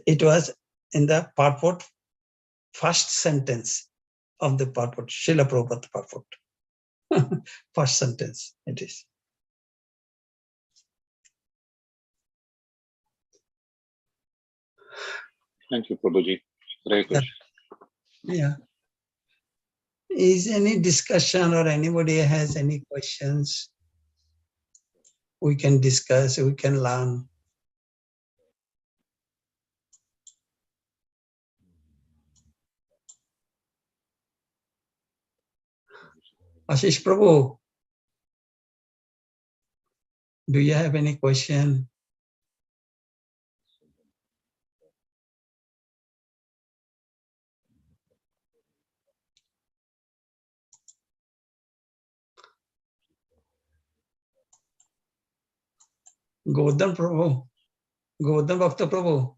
It was in the purport, first sentence of the purport, Srila Prabhupada purport. First sentence, it is. Thank you, Prabhuji. Hare Krishna. Yeah. Is any discussion or anybody has any questions? We can discuss, we can learn. Ashish Prabhu, do you have any question? Govardhan Prabhu, Govardhan Bhakta Prabhu.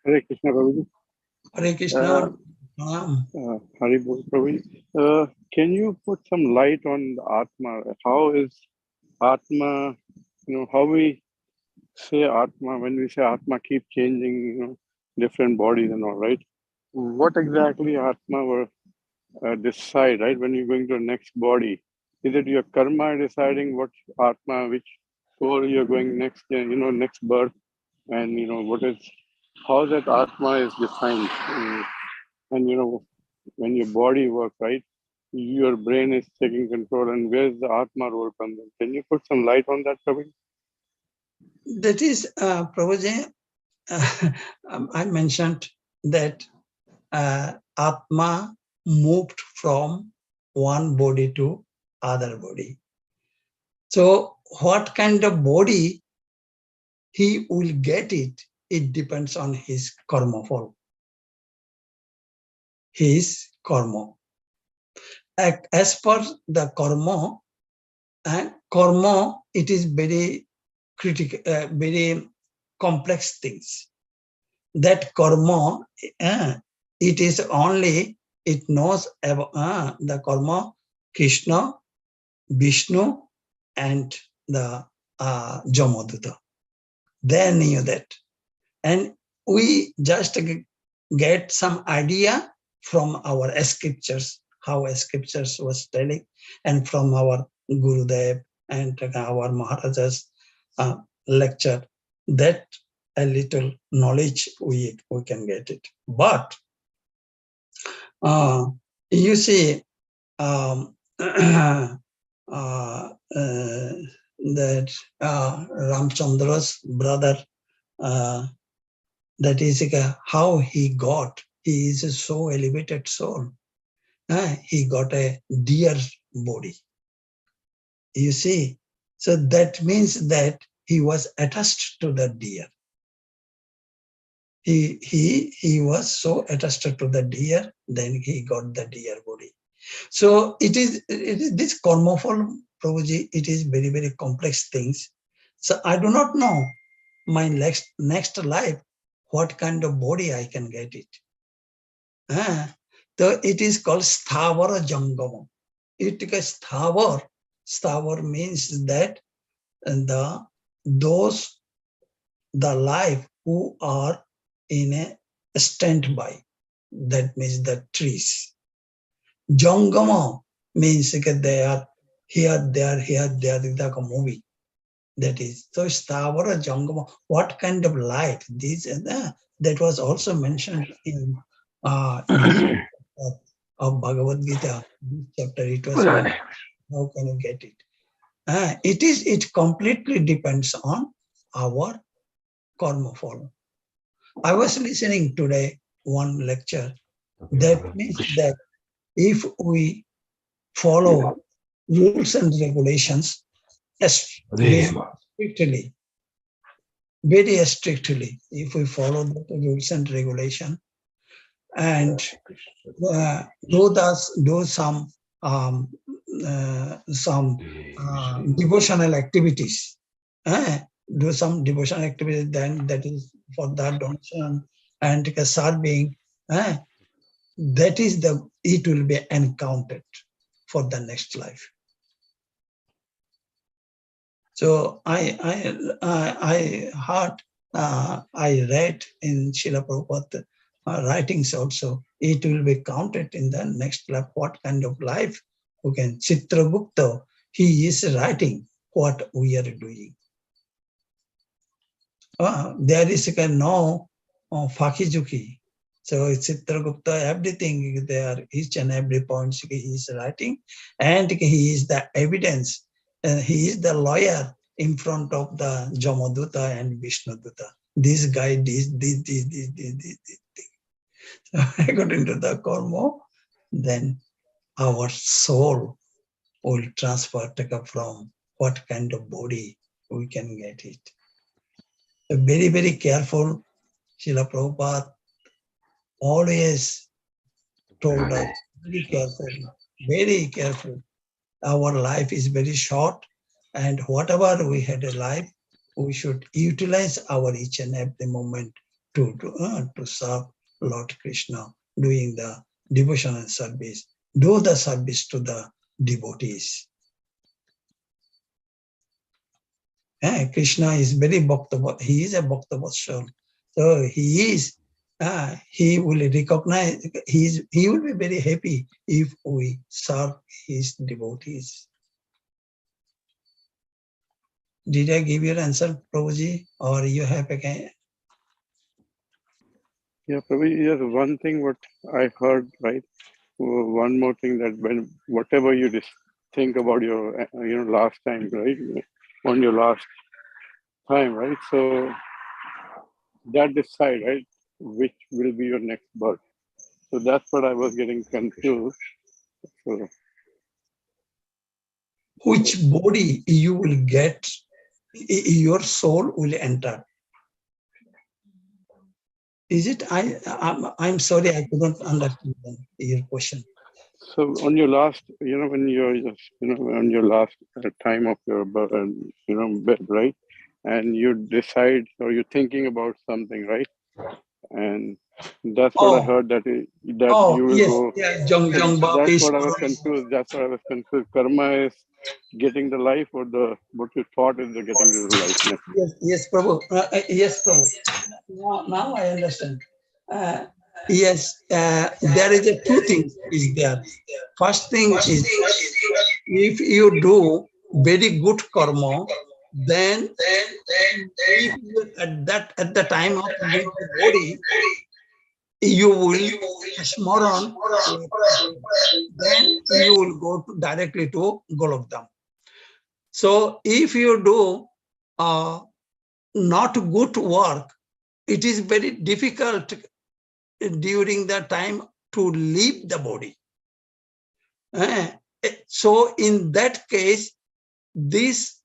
Hare Krishna, Prabhuji. Hare Krishna. Hare Bol, Prabhuji. Can you put some light on the Atma? How is Atma, how we say Atma, when we say Atma keep changing, different bodies and all, right? What exactly Atma will decide, right? When you're going to the next body, is it your karma deciding what Atma, which soul you're going next, next birth, and what is, how that Atma is defined, and when your body works, right, your brain is taking control, and where's the Atma role comes in? Can you put some light on that, Prabhu? That is, Prabhuji, I mentioned that Atma moved from one body to other body. So what kind of body he will get it depends on his karma fall. His karma. As per the karma, and karma, it is very critical, very complex things. That karma, it is only, it knows about the karma, Krishna, Vishnu, and the Jamaduta. They knew that. And we just get some idea from our scriptures, how scriptures was telling, and from our Gurudev and our Maharaja's lecture, that a little knowledge we can get it. But you see, that Ramchandra's brother, that is how he is a so elevated soul. He got a deer body. You see, so that means that he was attached to the deer. He was so attached to the deer, then he got the deer body. So it is this karma fall, Prabhuji, it is very, very complex things. So I do not know my next life, what kind of body I can get it. So it is called sthavara jangama. It is sthavar means that the life who are in a standby, that means the trees. Jangama means that they are here, there, like a movie. That is, so Stavara Jangama, what kind of light? This and that was also mentioned in this of Bhagavad Gita chapter. It was mentioned, how can you get it? It completely depends on our karma fall. I was listening today one lecture. That means that if we follow rules and regulations strictly, very strictly, if we follow the rules and regulation and do some devotional activities, do some devotional activities, then that is for that donation and serving, that is it will be encountered for the next life. So I heard, I read in Srila Prabhupada writings also, it will be counted in the next life, what kind of life we can. Chitragupta, he is writing what we are doing. There is no Fakijuki. So Chitragupta, everything there, each and every point he is writing, and he is the evidence. He is the lawyer in front of the Jamaduta and Vishnuduta. This guy, this. According to the karma, then our soul will transfer, take up from what kind of body we can get it. So very, very careful. Srila Prabhupada always told us, very careful. Our life is very short, and whatever we had a life, we should utilize our each and every moment to serve Lord Krishna, doing the devotional service, do the service to the devotees. Krishna is very Bhakta, he is a Bhakta Vatsal. So he will recognize, he will be very happy if we serve his devotees. Did I give your answer, Prabhuji, or you have again? Yeah, Prabhuji, just one thing what I heard, right? One more thing, that when whatever you just think about your last time, right? On your last time, right? So that decide, right, which will be your next birth. So that's what I was getting confused. So, Which body you will get, your soul will enter. Is it? I'm sorry, I couldn't understand your question. so on your last, when you're just, on your last time of your, bed, right? And you decide, or you're thinking about something, right? And that's what I heard, that you will Yes, go. yeah, Jung So Jung Bap that's is what I was confused. That's what I was confused. Karma is getting the life, or what you thought is the getting the life next. Yes, Prabhu. Yes, Prabhu. Now I understand. Yes, there is a two things is there. First thing is, if you do very good karma, then if you, at the time of leaving the body, you will smaran, then you will go directly to Golokdam. So if you do not good work, it is very difficult during the time to leave the body. So in that case, this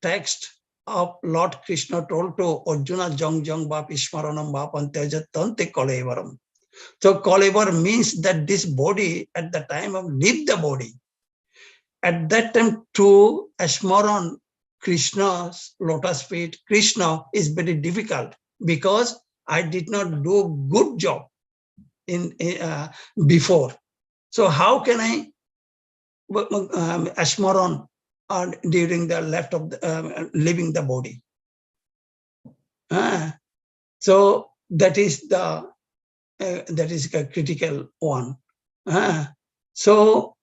text of Lord Krishna told to Arjuna, Jang Jang Bap Ishmaranam Bapantejatante Kolevaram. So Kolevar means that this body, at the time of leave the body, at that time to Ashmaran Krishna's lotus feet, Krishna is very difficult, because I did not do good job in before. So how can I Ashmaran during the left of the, leaving the body? So that is a critical one. So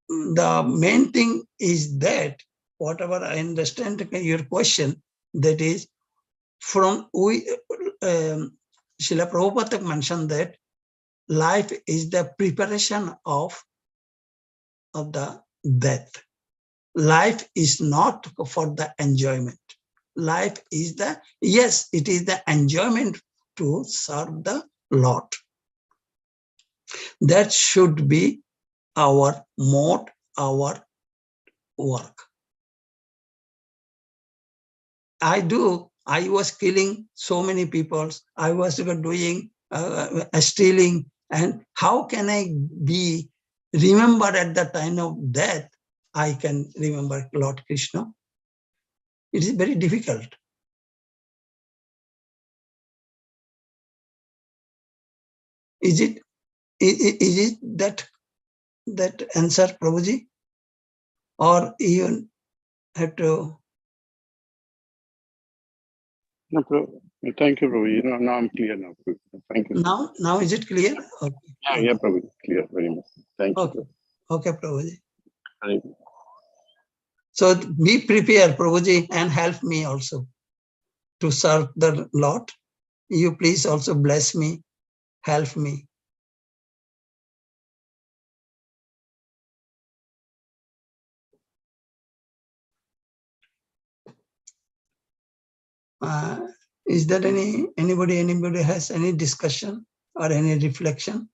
the main thing is that, whatever I understand your question, that is, from Srila Prabhupada mentioned that life is the preparation of the death. Life is not for the enjoyment. Life is yes, it is the enjoyment to serve the Lord. That should be our mode, our work. I was killing so many people. I was doing stealing. And how can I be remembered at the time of death? I can remember Lord Krishna. It is very difficult. Is it that answer, Prabhuji? Or you have to No, thank you, Prabhu. Now I'm clear now. Thank you. Now is it clear? Okay. Yeah, Prabhu. Clear very much. Thank Okay. you. Okay, Prabhuji. Hare. So be prepared, Prabhuji, and help me also to serve the Lord. You please also bless me, help me. Is there anybody has any discussion or any reflection?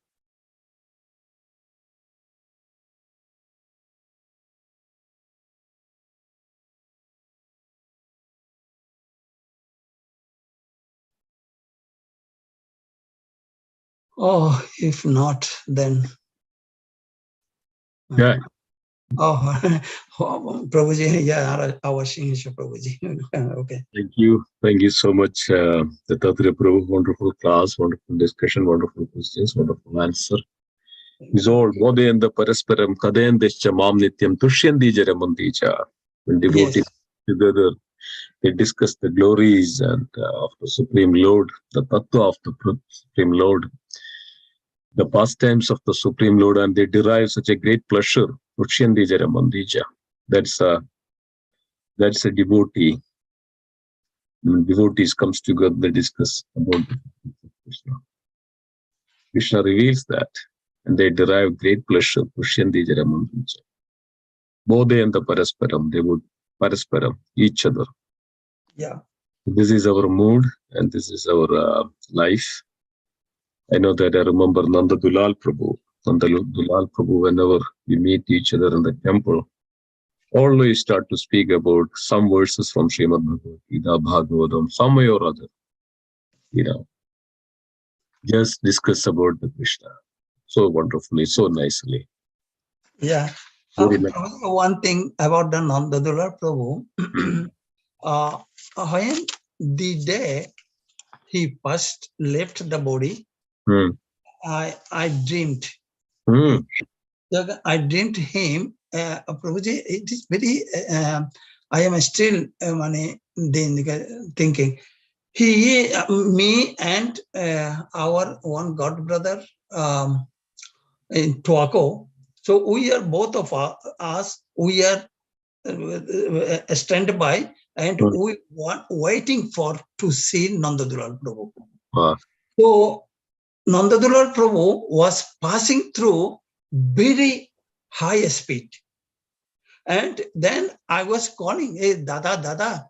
Oh, if not, then Yeah. Oh, Prabhuji, yeah, our Shinisha Prabhuji. Okay. Thank you so much, Dattratreya Prabhu. Wonderful class, wonderful discussion, wonderful questions, wonderful answer. Resolved. Bodhayanda parasparam kadayandescha mam nityam tushyandi jaramandija. When devotees together, they discuss the glories and of the Supreme Lord, the tattva of the Supreme Lord, the pastimes of the Supreme Lord, and they derive such a great pleasure. Tushyandi jaramandija. That's a devotee. When devotees comes together, they discuss about Krishna. Krishna reveals that, and they derive great pleasure. Tushyandi jaramandija. Bodhayanda parasparam, they would parasparam, each other. Yeah. This is our mood and this is our life. I know that I remember Nanda Dulal Prabhu. Nanda Dulal Prabhu, whenever we meet each other in the temple, always start to speak about some verses from Srimad Bhagavad Gita, Bhagavatam, some way or other. Just discuss about the Krishna. So wonderfully, so nicely. Yeah. Very nice. One thing about the Nandadula Prabhu, when the day he first left the body, I dreamed. I dreamed him, Prabhuji, it is very, I am still thinking. He, me and our one god brother in Tuaco, so we are both of us, we are stand by and we want waiting for to see Nandadulal Prabhu. So Nandadulal Prabhu was passing through very high speed. And then I was calling, hey, Dada.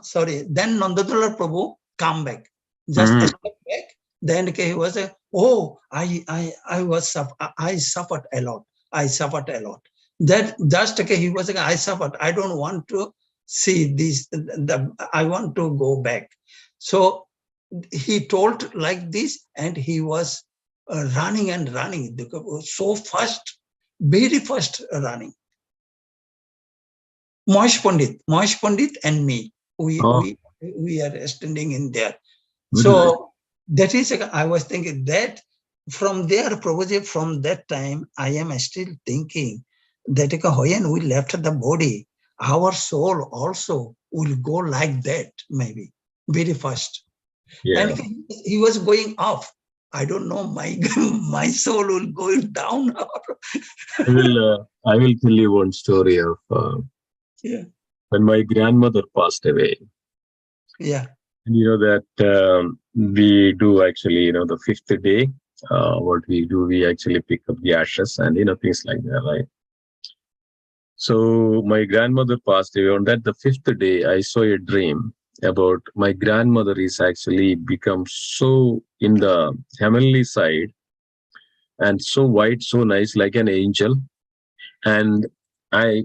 Sorry. Then Nandadulal Prabhu come back. Just a step back. Then he was I suffered a lot. I suffered a lot. That just he was I suffered. I don't want to see this. I want to go back. So he told like this, and he was running and running so fast, very fast running. Mohesh Pandit and me, we are standing in there. So that is, I was thinking that from there, Prabhuji, from that time, I am still thinking that when we left the body, our soul also will go like that, maybe very fast. Yeah. And he was going up. I don't know, my soul will go down. I will tell you one story of when my grandmother passed away. Yeah. You know that we do actually, the fifth day, what we do, we actually pick up the ashes and, things like that, right? So my grandmother passed away. On that, the fifth day, I saw a dream about my grandmother is actually become so in the heavenly side and so white, so nice, like an angel. And my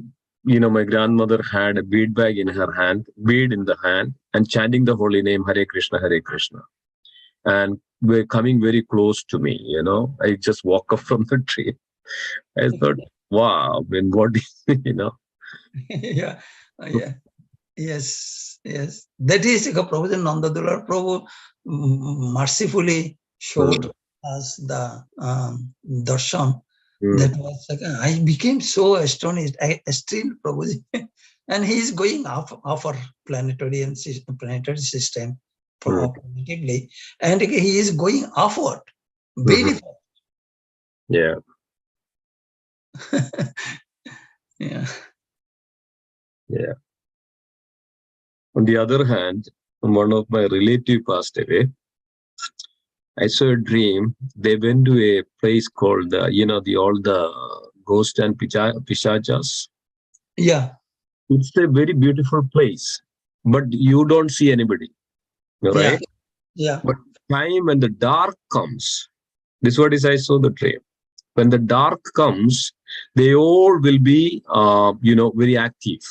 grandmother had a bead bag in her hand, bead in the hand, and chanting the holy name, Hare Krishna, Hare Krishna. And we're coming very close to me, I just walk up from the tree. I thought, wow, when what, Yeah. Yes. That is Prabhu Nandadulal Prabhu mercifully showed us the darshan. That was I became so astonished. I still Prabhuji, and he is going off our planetary system positively, and he is going upward. Very fast. Yeah. Yeah. Yeah. On the other hand, one of my relative passed away. I saw a dream. They went to a place called, all the ghost and pishachas. Yeah. It's a very beautiful place, but you don't see anybody, right? Yeah. But time when the dark comes, this is what is I saw the dream. When the dark comes, they all will be, very active.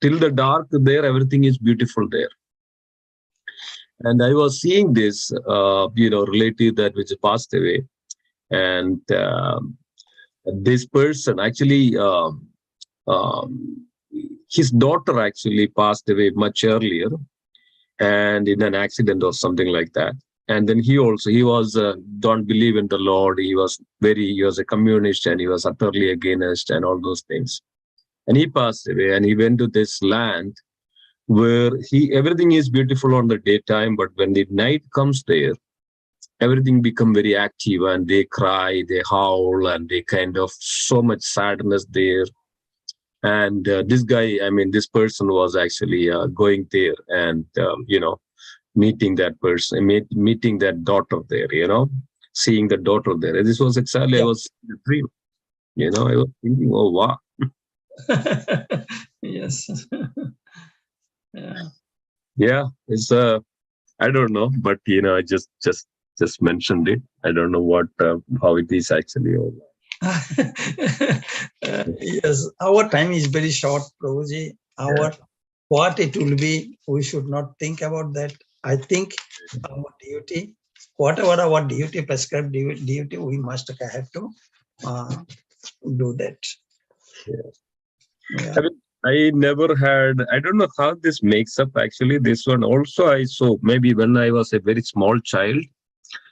Till the dark there, everything is beautiful there. And I was seeing this, relative that which passed away, and this person actually, his daughter actually passed away much earlier, and in an accident or something like that. And then he was don't believe in the Lord. He was a communist, and he was utterly against and all those things. And he passed away, and he went to this land where everything is beautiful on the daytime, but when the night comes there, everything become very active, and they cry, they howl, and they kind of so much sadness there. And this guy, this person was actually going there and meeting that person, meeting that daughter there, seeing the daughter there. And this was exactly, I was in a dream, I was thinking, oh wow. Yes. Yeah, it's I don't know, but I just mentioned it. I don't know what how it is actually. Yes, our time is very short, Prabhuji. What it will be, we should not think about that. I think our duty, whatever our duty, prescribed duty, we must have to do that. Yeah. I never had, I don't know how this makes up actually. This one also I saw maybe when I was a very small child.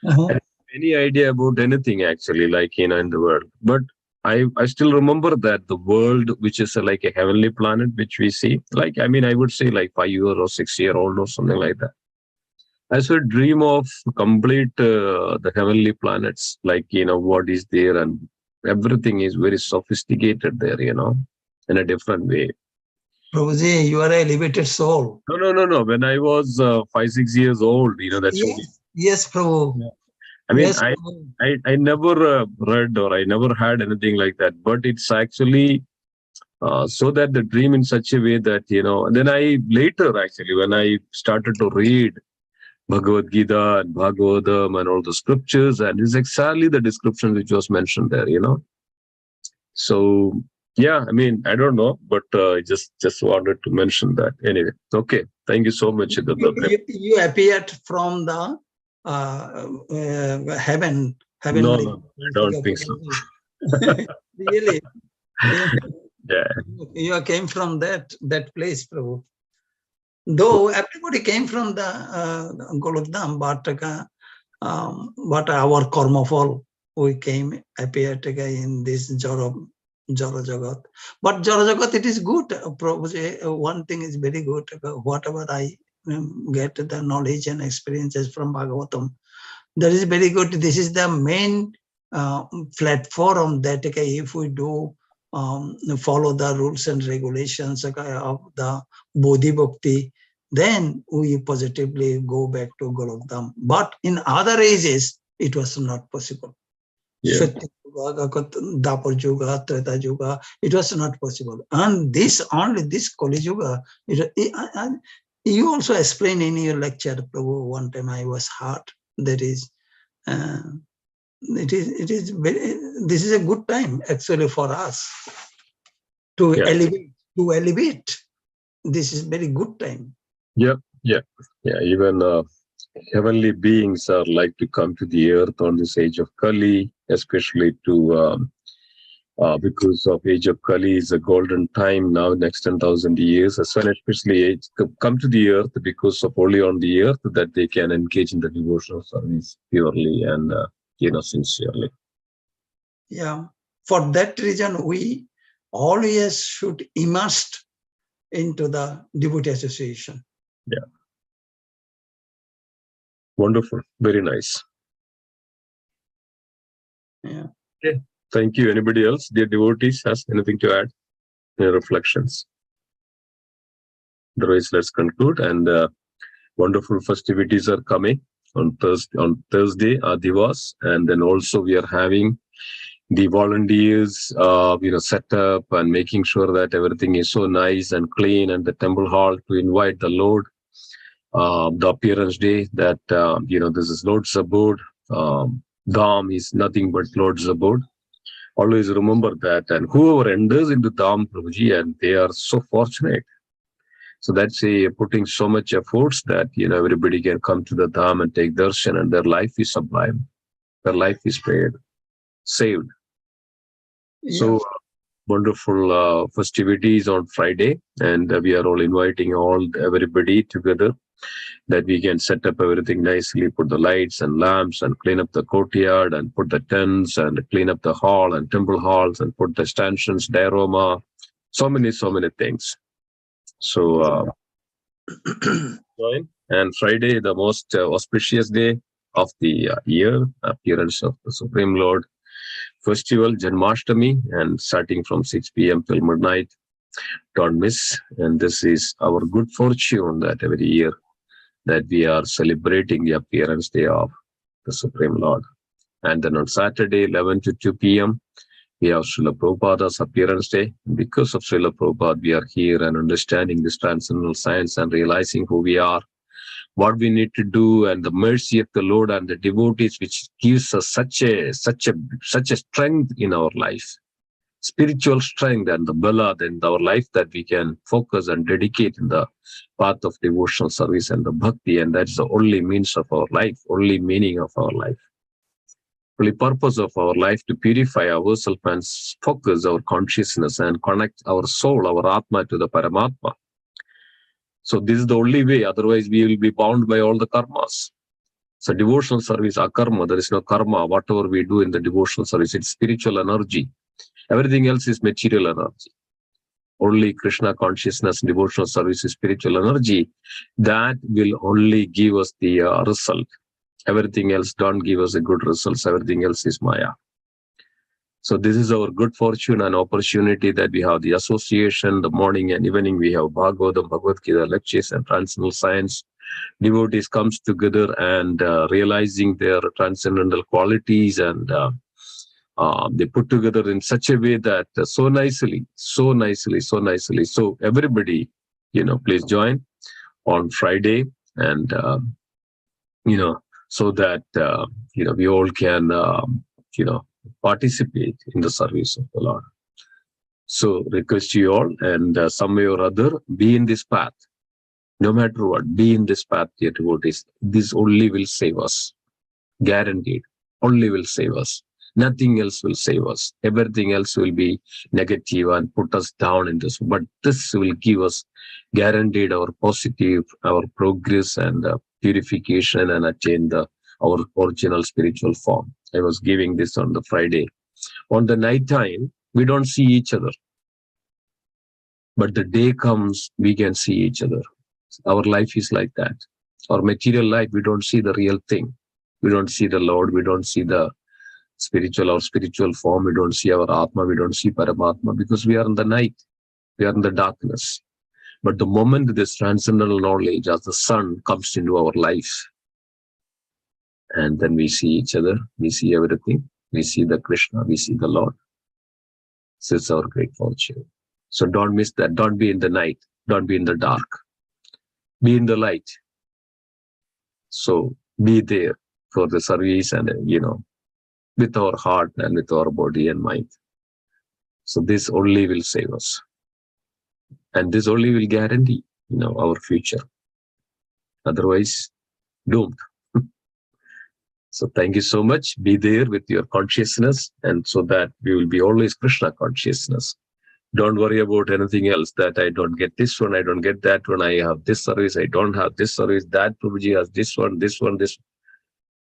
I didn't have any idea about anything actually, like, in the world. But I still remember that the world, which is like a heavenly planet, which we see, like, I would say like 5 year or 6 year old or something like that. I should dream of complete the heavenly planets, like, what is there, and everything is very sophisticated there, in a different way. Prabhuji, you are a elevated soul. No. When I was 5-6 years old, that's yes, Prabhu. Yeah. I never read or I never had anything like that, but it's actually so that the dream in such a way that, then I later actually, when I started to read Bhagavad Gita and Bhagavatam and all the scriptures, and it's exactly the description which was mentioned there, So, yeah, I don't know, but I just wanted to mention that. Anyway, okay. Thank you so much. You appeared from the heaven. No, I don't think so. Really? Yeah. You came from that place, Prabhu. Though everybody came from the Golokdham, but our karma fall, we came, appeared in this Jara Jagat. But Jara Jagat, it is good. One thing is very good. Whatever I get the knowledge and experiences from Bhagavatam, that is very good. This is the main platform that if we do follow the rules and regulations of the Bodhi Bhakti, then we positively go back to Golokdham. But in other ages, it was not possible. Yeah. Dapur Yuga, Treta Yuga, it was not possible. And only this Kali Yuga, you also explained in your lecture, Prabhu, one time I was hurt. That is, this is a good time actually for us to elevate. This is very good time. Yeah. Even heavenly beings are like to come to the earth on this age of Kali, especially to because of age of Kali is a golden time now, next 10,000 years. So especially come to the earth because of only on the earth that they can engage in the devotional service purely and sincerely. Yeah. For that reason, we always should immersed into the devotee association. Yeah. Wonderful. Very nice. Yeah. Okay. Thank you. Anybody else? Dear devotees, has anything to add? Any reflections? Otherwise, let's conclude. And wonderful festivities are coming on Thursday, Adivas, and then also we are having the volunteers, set up and making sure that everything is so nice and clean, and the temple hall to invite the Lord. The appearance day that this is Lord Zabod. Dham is nothing but Lord Zabod. Always remember that, and whoever enters into Dham, Prabhuji, and they are so fortunate. So that's putting so much efforts that everybody can come to the Dham and take darshan, and their life is sublime, their life is spared, saved. Yeah. So wonderful festivities on Friday, and we are all inviting everybody together, that we can set up everything nicely, put the lights and lamps and clean up the courtyard and put the tents and clean up the hall and temple halls and put the stanchions, diorama, so many things. So join. And Friday, the most auspicious day of the year, appearance of the Supreme Lord Festival, Janmashtami, and starting from 6 p.m. till midnight. Don't miss. And this is our good fortune that every year that we are celebrating the appearance day of the Supreme Lord. And then on Saturday, 11 to 2 p.m., we have Srila Prabhupada's appearance day. Because of Srila Prabhupada, we are here and understanding this transcendental science and realizing who we are, what we need to do, and the mercy of the Lord and the devotees, which gives us such a strength in our life, spiritual strength and the bala in our life, that we can focus and dedicate in the path of devotional service and the bhakti. And that's the only means of our life, only meaning of our life, only purpose of our life, to purify ourselves and focus our consciousness and connect our soul, our Atma, to the Paramatma. So this is the only way, otherwise we will be bound by all the karmas. So devotional service, akarma, there is no karma. Whatever we do in the devotional service, it's spiritual energy. Everything else is material energy. Only Krishna consciousness, devotional service is spiritual energy. That will only give us the result. Everything else don't give us a good results. Everything else is Maya. So this is our good fortune and opportunity that we have the association. The morning and evening we have Bhagavatam, Bhagavad Gita lectures and transcendental science. Devotees comes together and realizing their transcendental qualities, and they put together in such a way that so nicely. So everybody, please join on Friday, and so that we all can participate in the service of the Lord. So request you all, and some way or other, be in this path. No matter what, be in this path, dear devotees. This only will save us. Guaranteed. Only will save us. Nothing else will save us. Everything else will be negative and put us down in this. But this will give us guaranteed our positive, our progress and purification, and attain our original spiritual form. I was giving this on the Friday. On the night time, we don't see each other. But the day comes, we can see each other. Our life is like that. Our material life, we don't see the real thing. We don't see the Lord. We don't see the spiritual form. We don't see our Atma. We don't see Paramatma, because we are in the night. We are in the darkness. But the moment this transcendental knowledge as the sun comes into our life, and then we see each other, we see everything. We see the Krishna, we see the Lord. So it's our great fortune. So don't miss that. Don't be in the night. Don't be in the dark. Be in the light. So be there for the service, and with our heart and with our body and mind. So this only will save us. And this only will guarantee, our future. Otherwise, doomed. So thank you so much. Be there with your consciousness, and so that we will be always Krishna consciousness. Don't worry about anything else, that I don't get this one, I don't get that one, I have this service, I don't have this service, that Prabhuji has this one.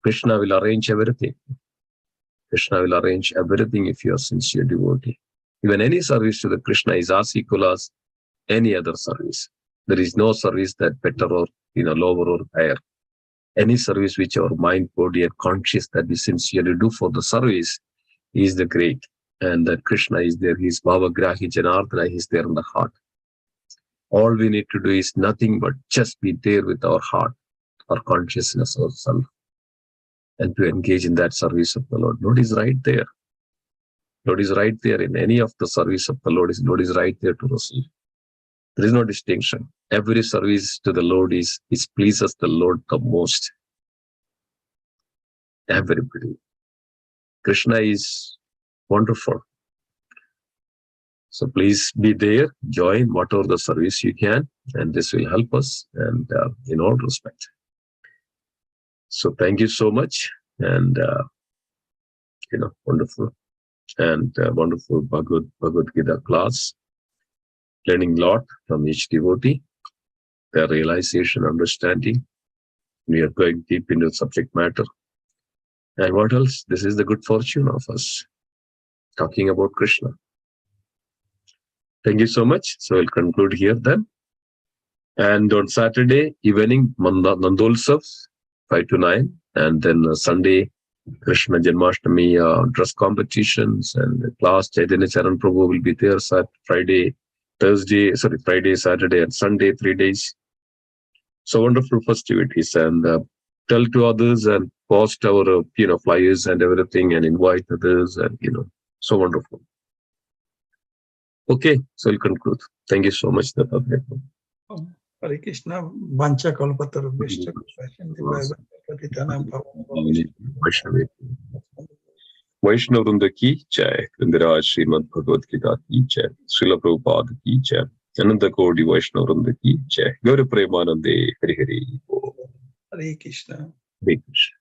Krishna will arrange everything. Krishna will arrange everything if you are sincere devotee. Even any service to the Krishna is as equal as any other service. There is no service that better or lower or higher. Any service which our mind, body, and conscious that we sincerely do for the service is the great. And that Krishna is there. He is Bhavagrahi Janardana. He is there in the heart. All we need to do is nothing but just be there with our heart, our consciousness, our self, and to engage in that service of the Lord. Lord is right there. Lord is right there in any of the service of the Lord. Lord is right there to receive. There is no distinction. Every service to the Lord is pleases the Lord the most. Everybody. Krishna is wonderful. So please be there, join whatever the service you can, and this will help us and in all respect. So thank you so much, and wonderful and wonderful Bhagavad Gita class. Learning a lot from each devotee, their realization, understanding. We are going deep into the subject matter. And what else? This is the good fortune of us talking about Krishna. Thank you so much. So we'll conclude here then. And on Saturday evening, Nandolsav, 5 to 9. And then Sunday, Krishna Janmashtami dress competitions and class. Chaitanya Charan Prabhu will be there Friday, Saturday, and Sunday, 3 days. So wonderful festivities, and tell to others and post our flyers and everything, and invite others, and so wonderful. Okay, so we'll conclude. Thank you so much, Dattratreya. Hare Krishna, Vancha Kalpataru Vishta Vaishnav Vrinda ki jai, Vrindaraj Srimad Bhagavad Gita ki jai, Srila Prabhupada ki jai, Ananda Kodi Vaishnav Vrinda ki jai, Gaura Premanande, Hari Hari. Hare Krishna. Hare Krishna.